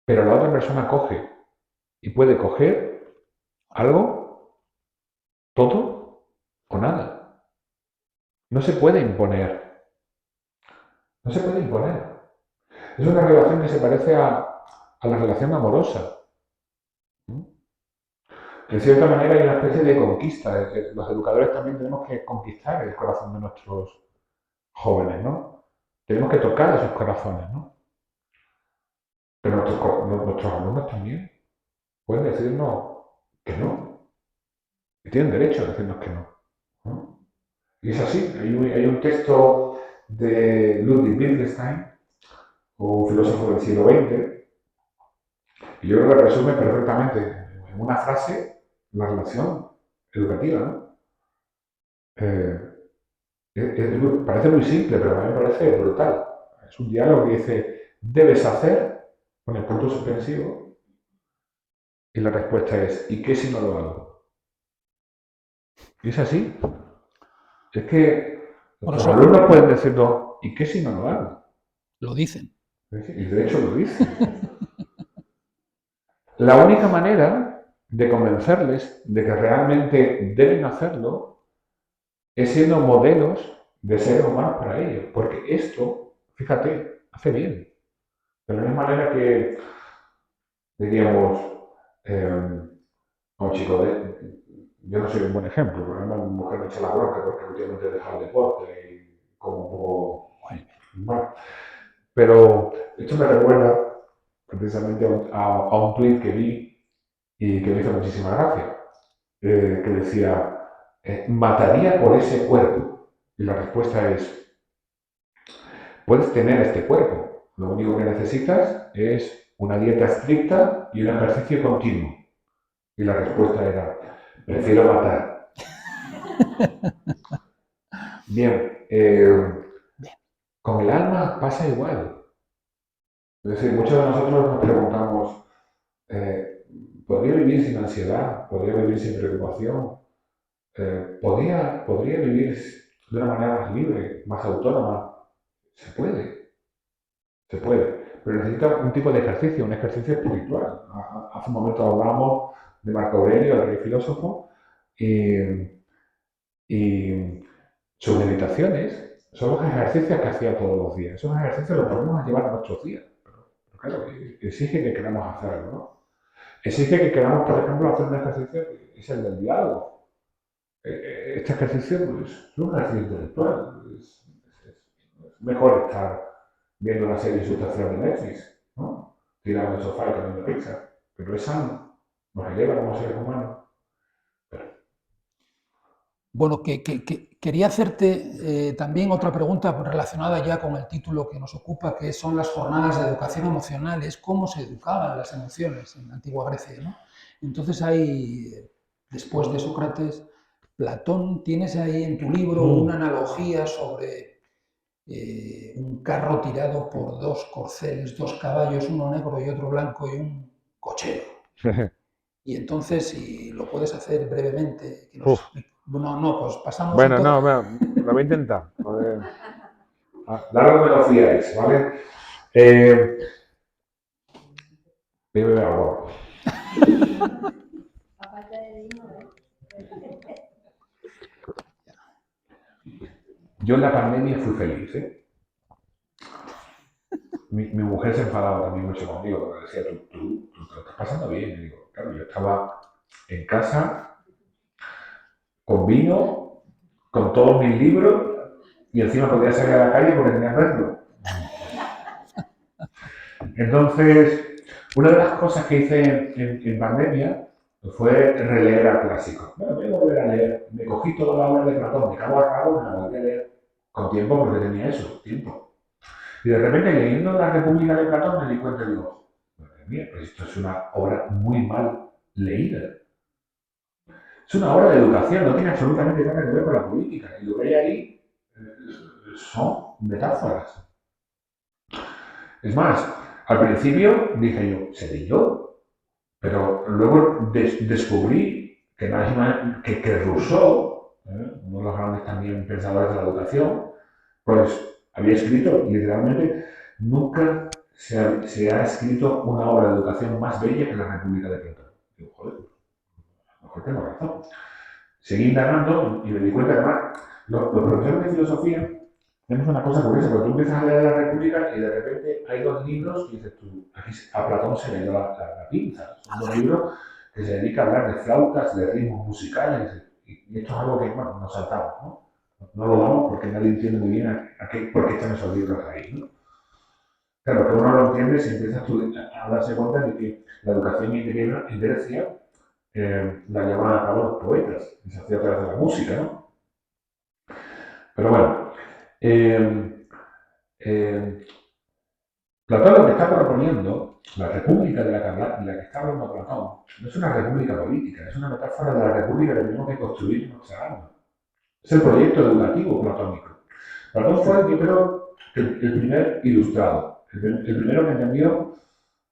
pero la otra persona coge. Y puede coger algo, todo o nada. No se puede imponer. No se puede imponer. Es una relación que se parece a la relación amorosa. En cierta manera hay una especie de conquista. Los educadores también tenemos que conquistar el corazón de nuestros jóvenes, ¿no? Tenemos que tocar esos corazones, ¿no? Pero nuestros alumnos también pueden decirnos que no. Y tienen derecho a decirnos que no, ¿no? Y es así. Hay un texto de Ludwig Wittgenstein, un filósofo del siglo XX, y yo creo que resume perfectamente en una frase la relación educativa, ¿no? Parece muy simple, pero a mí me parece brutal. Es un diálogo que dice, debes hacer, con el punto suspensivo, y la respuesta es, ¿y qué si no lo hago? Y es así. Es que los alumnos pueden decirnos, ¿y qué si no lo hago? Lo dicen. Y de hecho lo dicen. La única manera de convencerles de que realmente deben hacerlo es siendo modelos de seres humanos para ellos. Porque esto, fíjate, hace bien. De la misma manera que diríamos, no, chico, yo no soy un buen ejemplo, pero mi mujer me echa la bronca porque últimamente he dejado el deporte y como un poco mal. Pero esto me recuerda precisamente a un tweet que vi y que me hizo muchísima gracia, que decía, mataría por ese cuerpo. Y la respuesta es, puedes tener este cuerpo. Lo único que necesitas es una dieta estricta y un ejercicio continuo. Y la respuesta era, prefiero matar. Bien, con el alma pasa igual. Es decir, muchos de nosotros nos preguntamos, ¿podría vivir sin ansiedad? ¿Podría vivir sin preocupación? ¿Podría vivir de una manera más libre, más autónoma? Se puede, se puede. Pero necesita un tipo de ejercicio, un ejercicio espiritual. Hace un momento hablábamos de Marco Aurelio, el rey filósofo, y sus meditaciones son los ejercicios que hacía todos los días. Esos ejercicios los podemos llevar a nuestros días. Pero claro, exige que queramos hacerlo, ¿no? Exige que queramos, por ejemplo, hacer un ejercicio que es el del diálogo. Este ejercicio pues, es un ejercicio intelectual. Es mejor estar viendo una serie sustancial de Netflix, ¿no? Tirado en el sofá y comiendo pizza. Pero es sano, nos eleva como seres humanos. Bueno, quería hacerte también otra pregunta relacionada ya con el título que nos ocupa, que son las jornadas de educación emocional, es cómo se educaban las emociones en la antigua Grecia, ¿no? Entonces hay, después de Sócrates, Platón, tienes ahí en tu libro una analogía sobre un carro tirado por dos corceles, dos caballos, uno negro y otro blanco y un cochero. Y entonces, si lo puedes hacer brevemente, que nos explique. No, pues pasamos. Bueno, entonces... no, lo voy a intentar. Joder. Largo me lo fiáis, ¿vale? Bebe agua. Yo en la pandemia fui feliz, ¿eh? Mi mujer se enfadaba también mucho conmigo, porque decía, tú te lo estás pasando bien. Y digo, claro, yo estaba en casa, con vino, con todos mis libros, y encima podía salir a la calle porque tenía perro. Entonces, una de las cosas que hice en pandemia fue releer a clásicos. Bueno, voy a volver a leer. Me cogí toda la obra de Platón, de cabo a cabo, me la volví a leer con tiempo porque tenía eso, tiempo. Y de repente, leyendo La República de Platón, me di cuenta y digo, madre mía, pues esto es una obra muy mal leída. Es una obra de educación, no tiene absolutamente nada que ver con la política. Y lo que hay ahí son metáforas. Es más, al principio dije yo, ¿seré yo? Pero luego descubrí que Rousseau, uno de los grandes también pensadores de la educación, pues había escrito literalmente, nunca se ha escrito una obra de educación más bella que La República de Platón. Digo, joder, a lo mejor tengo razón. Seguí indagando y me di cuenta que además los profesores de filosofía tenemos una cosa curiosa, porque tú empiezas a leer La República y de repente hay dos libros y dices tú, aquí a Platón se le dio la pinza. Son dos libros que se dedican a hablar de flautas, de ritmos musicales, y esto es algo que, bueno, nos saltamos, ¿no? No lo damos porque nadie entiende muy bien por qué están esos libros ahí, ¿no? Claro, que uno lo entiende si empiezas tú a darse cuenta de que la educación en Grecia la llevaban a cabo los poetas, y se hacía a través de la música, ¿no? Pero bueno, Platón lo que está proponiendo, la república de la que está hablando Platón, no es una república política, es una metáfora de la república que tenemos que construir en nuestra alma. Es el proyecto educativo platónico. Platón fue, yo creo, el primer ilustrado, el primero que entendió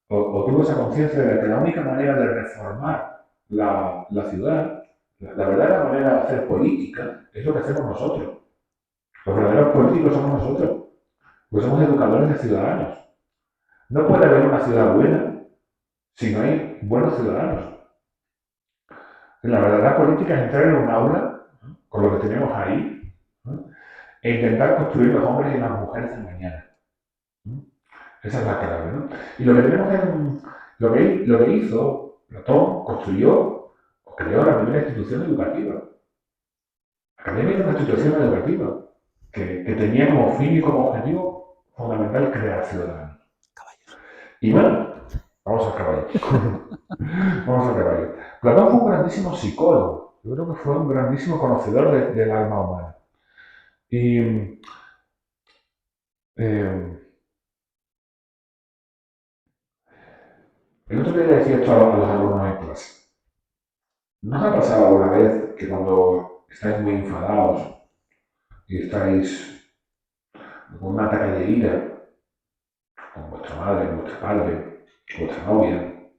o tuvo esa conciencia de que la única manera de reformar la ciudad, la verdadera manera de hacer política, es lo que hacemos nosotros. Los verdaderos políticos somos nosotros, porque somos educadores de ciudadanos. No puede haber una ciudad buena si no hay buenos ciudadanos. La verdadera política es entrar en un aula, con lo que tenemos ahí, e intentar construir los hombres y las mujeres de mañana. Esa es la clave, ¿no? Y lo que tenemos es, lo que hizo Platón, construyó o creó la primera institución educativa. La academia era una institución educativa que tenía como fin y como objetivo fundamental crear ciudadanos. Y bueno, vamos al caballo. Vamos al caballo. Platón fue un grandísimo psicólogo. Yo creo que fue un grandísimo conocedor del alma humana. Y Eh, el otro día le decía esto a los alumnos en clase. ¿No os ha pasado alguna vez que cuando estáis muy enfadados y estáis con un ataque de ira con vuestra madre, con vuestro padre, con vuestra novia,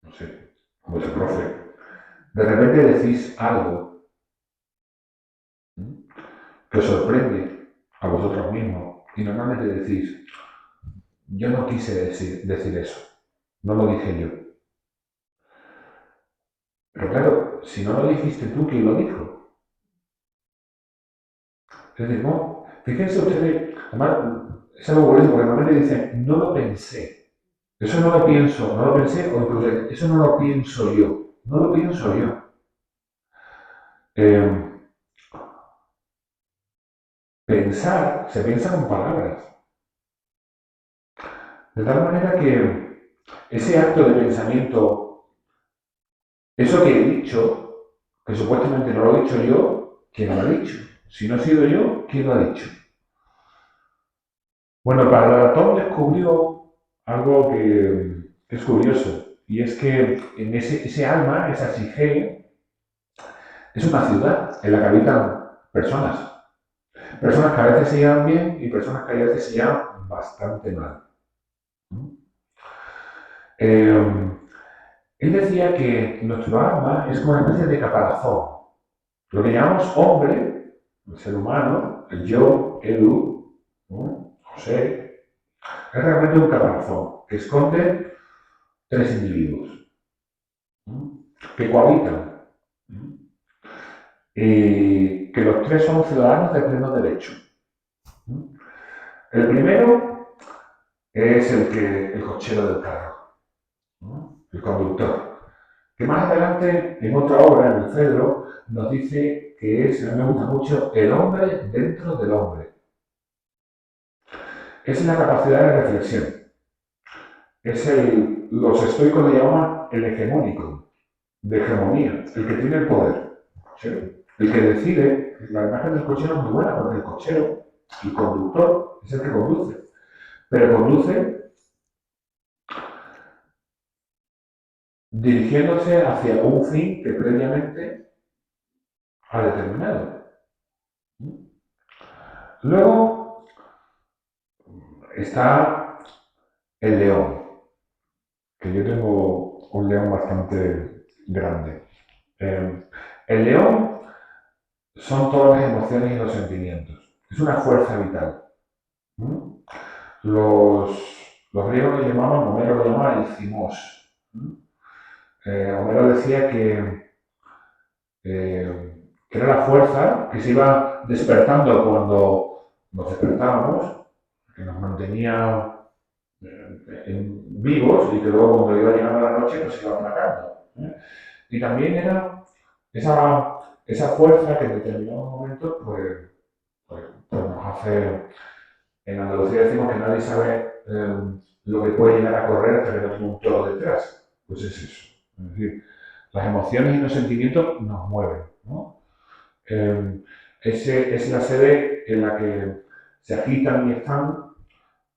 no sé, con vuestro profe, de repente decís algo que os sorprende a vosotros mismos y normalmente decís, yo no quise decir eso, no lo dije yo. Pero claro, si no lo dijiste tú, ¿quién lo dijo? Es decir, no, fíjense ustedes, además, es algo curioso porque normalmente dicen, no lo pensé. Eso no lo pienso, no lo pensé, o incluso eso no lo pienso yo, no lo pienso yo. Eh, Pensar se piensa con palabras. De tal manera que ese acto de pensamiento, eso que he dicho, que supuestamente no lo he dicho yo, ¿quién lo ha dicho? Si no he sido yo, ¿quién lo ha dicho? Bueno, Platón descubrió algo que es curioso, y es que en ese alma, esa psique, es una ciudad en la que habitan personas. Personas que a veces se llevan bien y personas que a veces se llevan bastante mal. Eh, Él decía que nuestro alma es como una especie de caparazón. Lo que llamamos hombre, el ser humano, el yo, Edu, ¿no? José, es realmente un caparazón que esconde tres individuos, ¿no? Que cohabitan, ¿no? Y que los tres son ciudadanos de pleno derecho, ¿no? El primero es el cochero del carro, ¿no? El conductor. Que más adelante, en otra obra, en el Cedro, nos dice que es, a mí me gusta mucho, el hombre dentro del hombre. Es la capacidad de reflexión. Es los estoicos lo llaman el hegemónico, de hegemonía, el que tiene el poder. ¿Sí? El que decide, la imagen del cochero es muy buena, porque el cochero, el conductor, es el que conduce. Pero conduce dirigiéndose hacia un fin que previamente ha determinado. Luego está el león, que yo tengo un león bastante grande. El león son todas las emociones y los sentimientos. Es una fuerza vital. ¿Mm? Los griegos lo llamaban, Homero lo llamaba el cimos. Homero decía que era la fuerza que se iba despertando cuando nos despertábamos, que nos mantenía vivos y que luego cuando iba llegando la noche nos iba apagando. Y también era esa fuerza que en determinados momentos pues nos hace, en Andalucía decimos que nadie sabe lo que puede llegar a correr hasta que no tiene un toro detrás. Pues es eso. Es decir, las emociones y los sentimientos nos mueven, ¿no? Ese es la sede en la que se agitan y están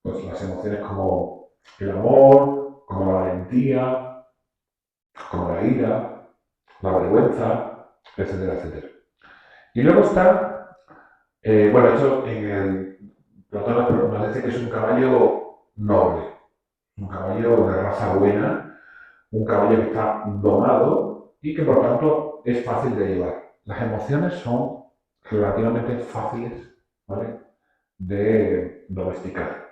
pues, las emociones como el amor, como la valentía, como la ira, la vergüenza, etcétera, etcétera. Y luego está, bueno, esto en el Platón nos dice que es un caballo noble, un caballo de raza buena, un caballo que está domado y que por tanto es fácil de llevar. Las emociones son relativamente fáciles, ¿vale?, de domesticar.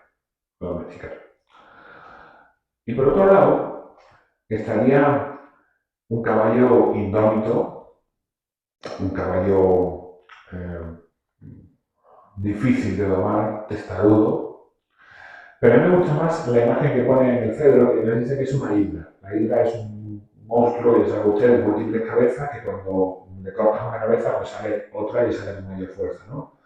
Y por otro lado, estaría un caballo indómito, un caballo difícil de domar, testarudo, pero a mí me gusta más la imagen que pone en el Cedro, que nos dice que es una hidra. La hidra es un monstruo, ya sabe usted, de múltiples cabezas, que cuando le cortas una cabeza, pues sale otra y sale con mayor fuerza, ¿no?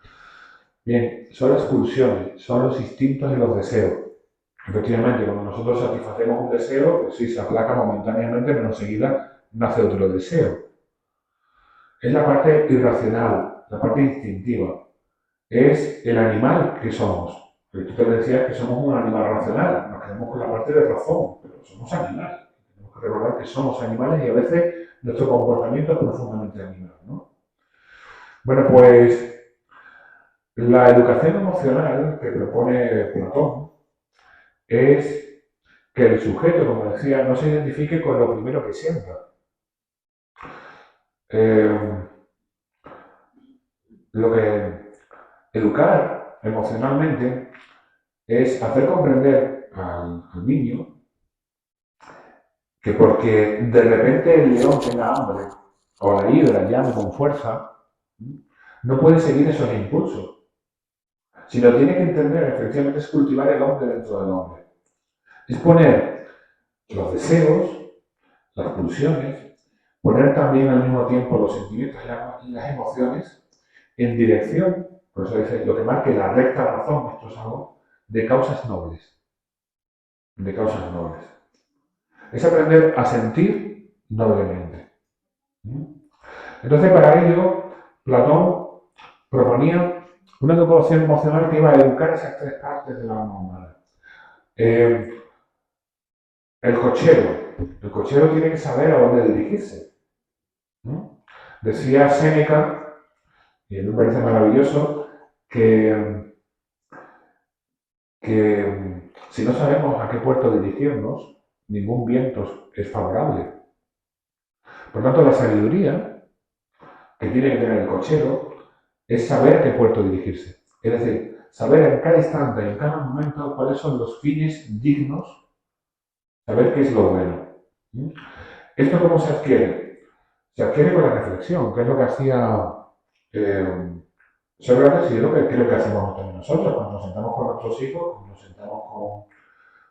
Bien, son las pulsiones, son los instintos y los deseos. Efectivamente, cuando nosotros satisfacemos un deseo, pues sí, se aplaca momentáneamente, pero enseguida nace otro deseo. Es la parte irracional, la parte instintiva. es el animal que somos. Porque tú te decías que somos un animal racional, nos quedamos con la parte de razón, pero somos animales. Tenemos que recordar que somos animales y a veces nuestro comportamiento es profundamente animal, ¿no? Bueno, pues la educación emocional que propone Platón es que el sujeto, como decía, no se identifique con lo primero que sienta. Eh, lo que educar emocionalmente es hacer comprender al niño que porque de repente el león tenga hambre o la hidra llame con fuerza, no puede seguir esos impulsos, sino tiene que entender, efectivamente, es cultivar el hombre dentro del hombre. Es poner los deseos, las pulsiones, poner también al mismo tiempo los sentimientos y las emociones en dirección, por eso dice, lo que marque la recta razón, esto es algo, de causas nobles. De causas nobles. Es aprender a sentir noblemente. Entonces, para ello, Platón proponía una educación emocional que iba a educar esas tres partes de la alma humana. El cochero tiene que saber a dónde dirigirse. ¿No? Decía Séneca, y a mí me parece maravilloso, que si no sabemos a qué puerto dirigirnos, ningún viento es favorable. Por tanto, la sabiduría que tiene que tener el cochero es saber a qué puerto dirigirse. Es decir, saber en cada instante, en cada momento, cuáles son los fines dignos, saber qué es lo bueno. ¿Esto cómo se adquiere? Se adquiere con la reflexión, que es lo que hacía Sócrates y es lo que creo que hacemos también nosotros. Cuando nos sentamos con nuestros hijos, cuando nos sentamos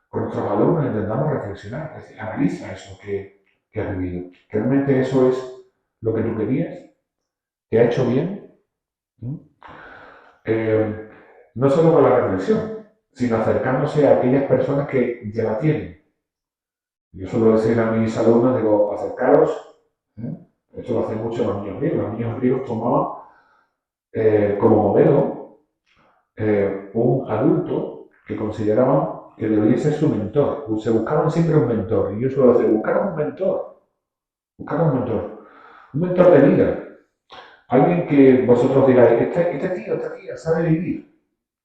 con nuestros alumnos, intentamos reflexionar, es decir, analiza eso que has vivido. ¿Realmente eso es lo que tú querías? ¿Te ha hecho bien? No solo con la reflexión, sino acercándose a aquellas personas que ya la tienen. Yo suelo decir a mis alumnos, digo, acercaros, esto lo hacen mucho los niños griegos. Los niños griegos tomaban como modelo un adulto que consideraban que debería ser su mentor. Se buscaban siempre un mentor. Y yo suelo decir, buscar un mentor. Buscar un mentor. Un mentor de vida. Alguien que vosotros digáis, este tío, esta tía, sabe vivir.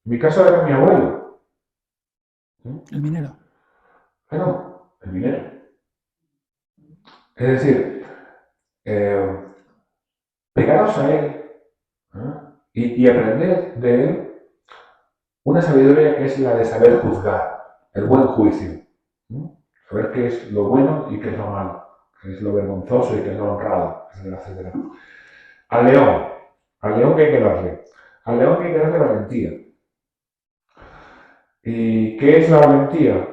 En mi caso era mi abuelo. El minero. Claro, el minero. Es decir, pegaros a él y aprender de él una sabiduría que es la de saber juzgar, el buen juicio. Saber qué es lo bueno y qué es lo malo, qué es lo vergonzoso y qué es lo honrado, etcétera, etcétera. Al león que hay que darle. Al león que hay que darle valentía. ¿Y qué es la valentía?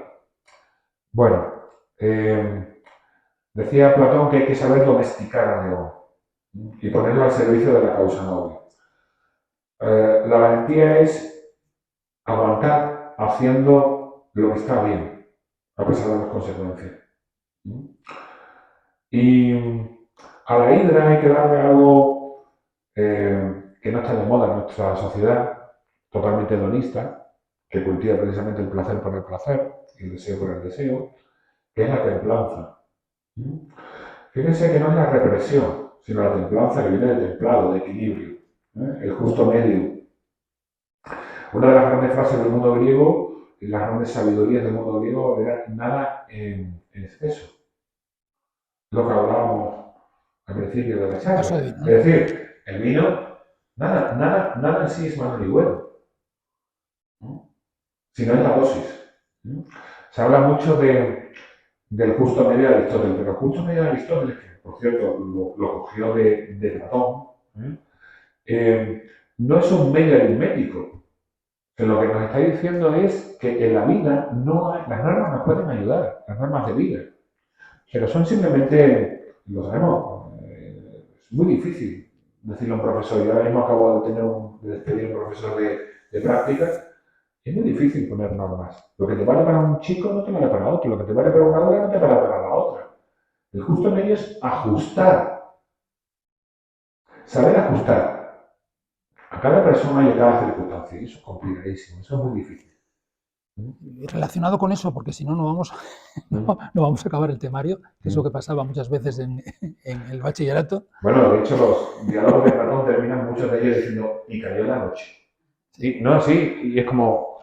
Bueno, decía Platón que hay que saber domesticar al león y ponerlo al servicio de la causa noble. La valentía es aguantar haciendo lo que está bien, a pesar de las consecuencias. Y a la hidra hay que darle algo que no está de moda en nuestra sociedad, totalmente hedonista, que cultiva precisamente el placer por el placer y el deseo por el deseo, que es la templanza. Fíjense que no es la represión, sino la templanza que viene del templado, de equilibrio, el justo medio. Una de las grandes frases del mundo griego, y las grandes sabidurías del mundo griego, era nada en exceso. Lo que hablábamos al principio de la charla. Es decir, el vino, nada en sí es malo ni bueno, sino en la dosis. Se habla mucho del justo medio de Aristóteles, pero el justo medio de Aristóteles, que por cierto lo cogió de Platón, no es un medio aritmético. Que lo que nos está diciendo es que en la vida las normas nos pueden ayudar, las normas de vida, pero son simplemente, lo sabemos, es muy difícil decirle a un profesor. Yo ahora mismo acabo de despedir a un profesor de prácticas. Es muy difícil poner normas. Lo que te vale para un chico no te vale para otro, lo que te vale para una hora no te vale para la otra. El justo medio es ajustar, saber ajustar. cada persona y a cada circunstancia. Y eso es complicadísimo, eso es muy difícil. Relacionado con eso, porque si no, no vamos, no vamos a acabar el temario, que es lo que pasaba muchas veces en el bachillerato. Bueno, de hecho, los diálogos de Platón terminan muchos de ellos diciendo, y cayó la noche. Sí. Y, no, sí, y es como,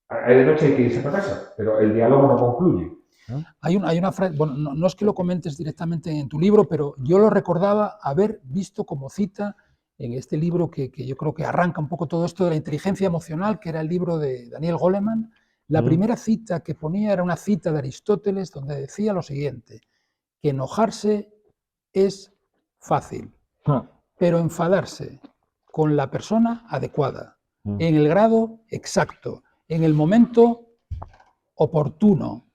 hay de noche hay que irse para casa, pero el diálogo no concluye. ¿No? Hay una frase, bueno, no es que lo comentes directamente en tu libro, pero yo lo recordaba haber visto como cita en este libro que yo creo que arranca un poco todo esto de la inteligencia emocional, que era el libro de Daniel Goleman. La primera cita que ponía era una cita de Aristóteles donde decía lo siguiente, que enojarse es fácil, pero enfadarse con la persona adecuada, en el grado exacto, en el momento oportuno,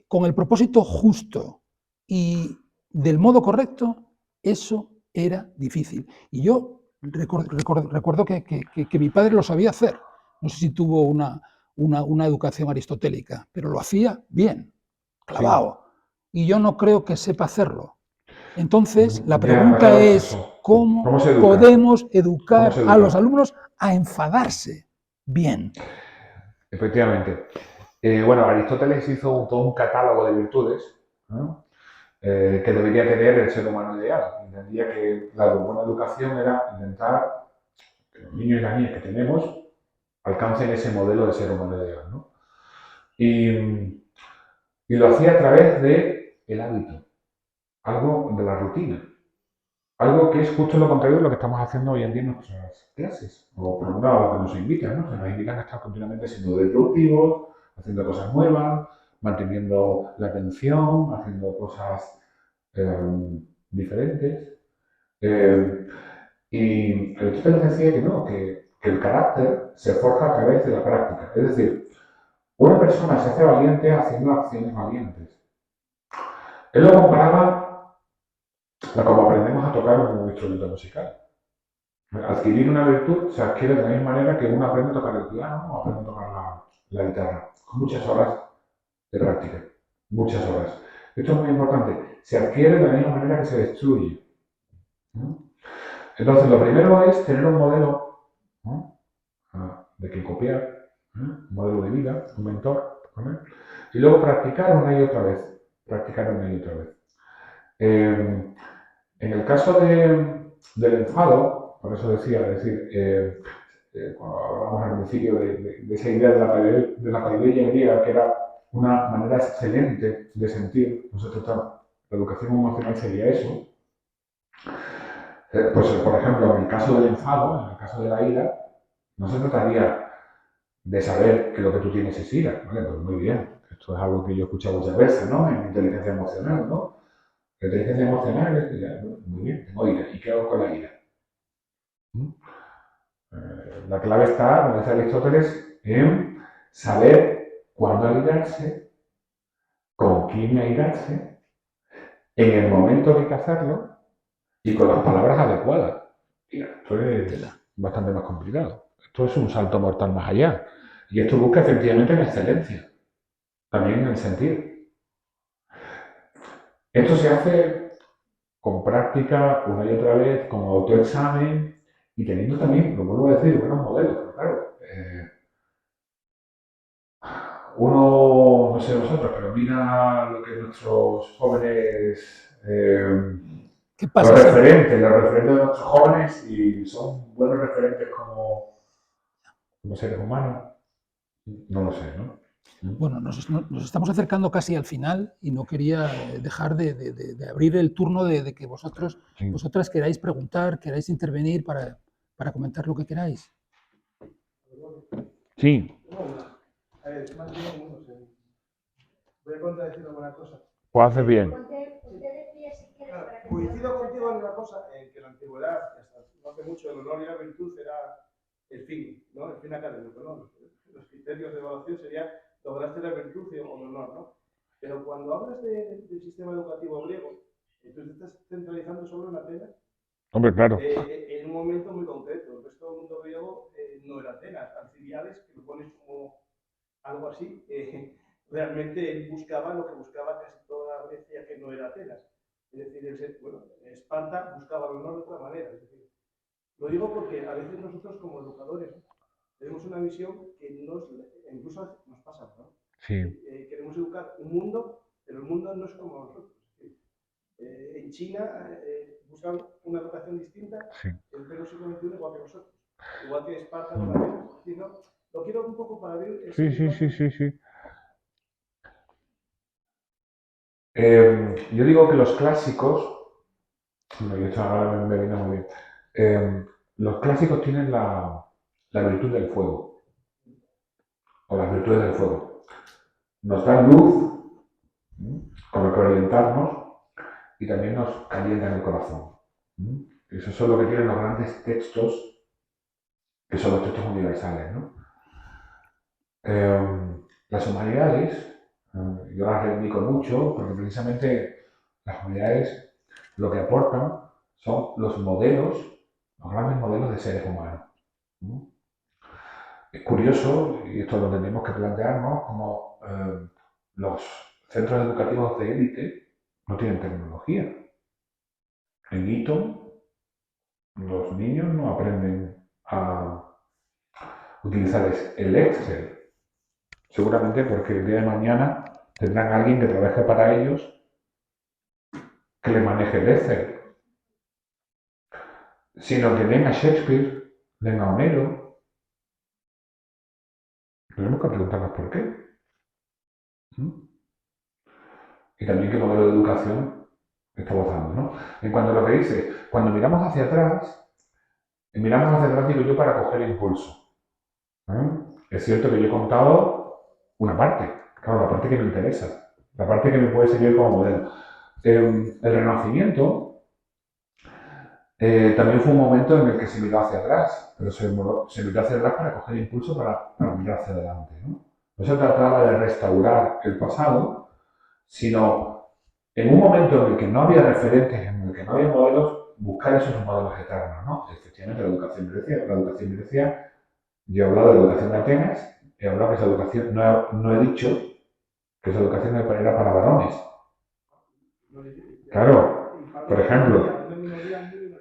con el propósito justo y del modo correcto, eso era difícil. Y yo recuerdo que mi padre lo sabía hacer. No sé si tuvo una educación aristotélica, pero lo hacía bien, clavado. Sí. Y yo no creo que sepa hacerlo. Entonces, la pregunta es, ¿cómo podemos educar a los alumnos a enfadarse bien? Efectivamente. Bueno, Aristóteles hizo todo un catálogo de virtudes, ¿no? Que debería tener el ser humano ideal. Entendía que la buena educación era intentar que los niños y las niñas que tenemos alcancen ese modelo de ser humano ideal, ¿no? Y lo hacía a través del hábito, algo de la rutina. Algo que es justo lo contrario de lo que estamos haciendo hoy en día en nuestras clases, o por lo menos a lo que nos invitan, ¿no? Nos invitan a estar continuamente siendo disruptivos, haciendo cosas nuevas, manteniendo la atención, haciendo cosas diferentes. Y Aristóteles decía que no, que el carácter se forja a través de la práctica. Es decir, una persona se hace valiente haciendo acciones valientes. Él lo comparaba a como aprendemos a tocar un instrumento musical. Adquirir una virtud se adquiere de la misma manera que uno aprende a tocar el piano o aprende a tocar la guitarra, con muchas horas de práctica, muchas horas. Esto es muy importante, se adquiere de la misma manera que se destruye. ¿No? Entonces, lo primero es tener un modelo, ¿no? De que copiar, un modelo de vida, un mentor, ¿no? Y luego practicar una y otra vez, practicar una y otra vez. En el caso del enfado, por eso decía, es decir, cuando hablábamos al principio de esa idea de la paideia griega, que era una manera excelente de sentir, la educación emocional sería eso. Pues, por ejemplo, en el caso del enfado, en el caso de la ira, no se trataría de saber que lo que tú tienes es ira. Vale, pues muy bien. Esto es algo que yo he escuchado muchas veces, ¿no? En inteligencia emocional, ¿no? La inteligencia emocional es que ya, muy bien, tengo ira. ¿Y qué hago con la ira? La clave está, como dice Aristóteles, en saber cuándo airarse, con quién airarse, en el momento que hay que hacerlo y con las palabras adecuadas. Mira, esto es bastante más complicado. Esto es un salto mortal más allá. Y esto busca efectivamente la excelencia, también en el sentir. Esto se hace con práctica una y otra vez, con autoexamen y teniendo también, lo vuelvo a decir, buenos modelos. Pero claro, uno, no sé vosotros, pero mira lo que nuestros jóvenes, ¿Qué pasa los referentes de nuestros jóvenes y son buenos referentes como seres humanos. No lo sé, ¿no? Bueno, nos estamos acercando casi al final y no quería dejar de abrir el turno de que vosotras queráis preguntar, queráis intervenir para comentar lo que queráis. Sí. A ver, más bien uno. Voy a contradecir alguna cosa. Pues haces bien. Coincido contigo en una cosa, en que en la antigüedad, hasta no hace mucho, el honor y la virtud era el fin, ¿no? El fin académico, ¿no? Los criterios de evaluación serían lograste la virtud o el honor, ¿no? Pero cuando hablas del sistema educativo griego, entonces estás centralizando solo en Atenas. Hombre, claro. En un momento muy concreto. El resto del mundo griego no era Atenas. Alcibiades, que lo pones como algo así, realmente él buscaba lo que buscaba casi toda la Grecia, que no era Atenas. Es decir, Esparta buscaba el honor de otra manera. Es decir, Lo digo porque a veces nosotros como educadores tenemos una visión que incluso nos pasa, ¿no? Sí. Queremos educar un mundo, pero el mundo no es como nosotros. En China buscan una educación distinta Sí. en pleno siglo XXI igual que nosotros. Igual que Esparta con Atenas. ¿No? Lo quiero un poco para ver ese debate. Sí. Yo digo que los clásicos, bueno, y esto ahora me viene muy bien, los clásicos tienen la virtud del fuego, o las virtudes del fuego. Nos dan luz, con lo que orientarnos, y también nos calientan el corazón. Eso es lo que tienen los grandes textos, que son los textos universales, ¿no? Las humanidades, yo las reivindico mucho, porque precisamente las humanidades lo que aportan son los modelos, los grandes modelos de seres humanos. Es curioso, y esto lo tenemos que plantearnos, como los centros educativos de élite no tienen tecnología. En Eton, los niños no aprenden a utilizar el Excel. Seguramente porque el día de mañana tendrán a alguien que trabaje para ellos que le maneje el Excel. Sino que leen a Shakespeare, leen a Homero. Tenemos que preguntarnos por qué. Y también qué modelo de educación estamos dando, ¿no? En cuanto a lo que dice, cuando miramos hacia atrás, digo yo, para coger impulso. Es cierto que yo he contado una parte, claro, la parte que me interesa, la parte que me puede servir como modelo. El Renacimiento también fue un momento en el que se miró hacia atrás, pero se miró hacia atrás para coger impulso para mirar hacia adelante, ¿no? No se trataba de restaurar el pasado, sino en un momento en el que no había referentes, en el que no había modelos, buscar esos modelos eternos, ¿no? Efectivamente, la educación grecia, yo he hablado de educación de Atenas, he hablado que esa educación, no he dicho que esa educación era para varones. Claro, por ejemplo,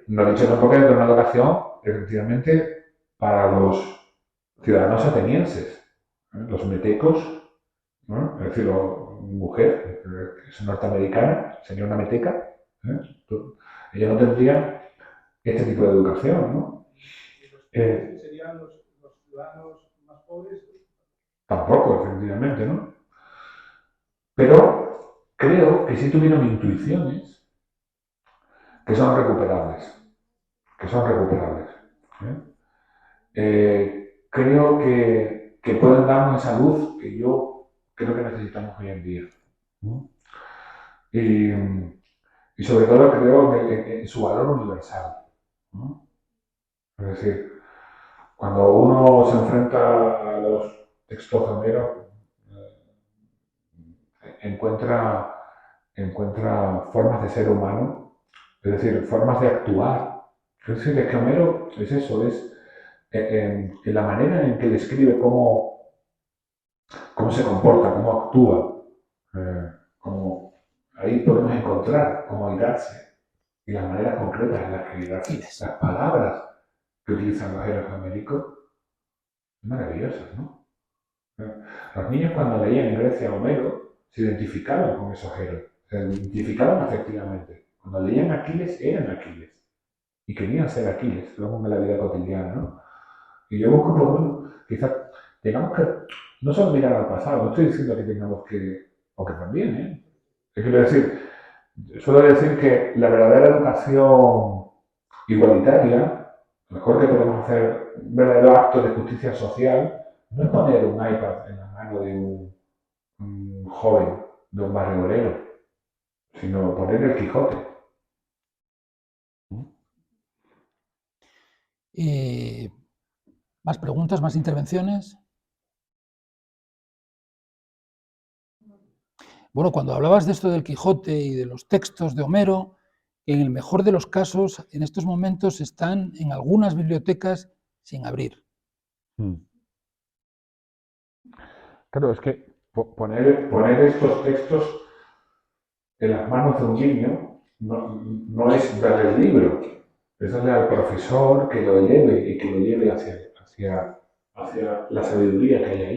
no he dicho tampoco que es una educación, efectivamente, para los ciudadanos atenienses, los metecos, ¿no? Es decir, mujer, que es norteamericana, sería una meteca, ella no tendría este tipo de educación, ¿no? ¿Serían los ciudadanos más pobres? Tampoco, efectivamente, ¿no? Pero creo que sí tuvieron intuiciones que son recuperables, creo que pueden darnos esa luz que yo creo que necesitamos hoy en día. ¿No? Y sobre todo creo en su valor universal. ¿No? Es decir, cuando uno se enfrenta a los textos de Homero, encuentra formas de ser humano, es decir, formas de actuar. Es decir, es que Homero es eso, es en la manera en que describe cómo se comporta, cómo actúa, cómo ahí podemos encontrar cómo irarse y las maneras concretas en las que irarse, las palabras que utilizan los héroes homéricos, maravillosas, ¿no? Los niños cuando leían en Grecia a Homero se identificaban con esos héroes, se identificaban afectivamente. Cuando leían Aquiles eran Aquiles y querían ser Aquiles, luego en la vida cotidiana, ¿no? Y yo busco, por bueno, quizás tengamos que no solo mirar al pasado, no estoy diciendo que tengamos que, o que también, ¿eh? Quiero decir, suelo decir que la verdadera educación igualitaria, lo mejor que podemos hacer, un verdadero acto de justicia social, no es poner un iPad en la mano de un joven de un barrio obrero, sino poner el Quijote. ¿Más preguntas, más intervenciones? Bueno, cuando hablabas de esto del Quijote y de los textos de Homero, en el mejor de los casos, en estos momentos están en algunas bibliotecas sin abrir. Claro, es que poner estos textos en las manos de un niño no es darle el libro, Es darle al profesor que lo lleve y que lo lleve hacia la sabiduría que hay ahí.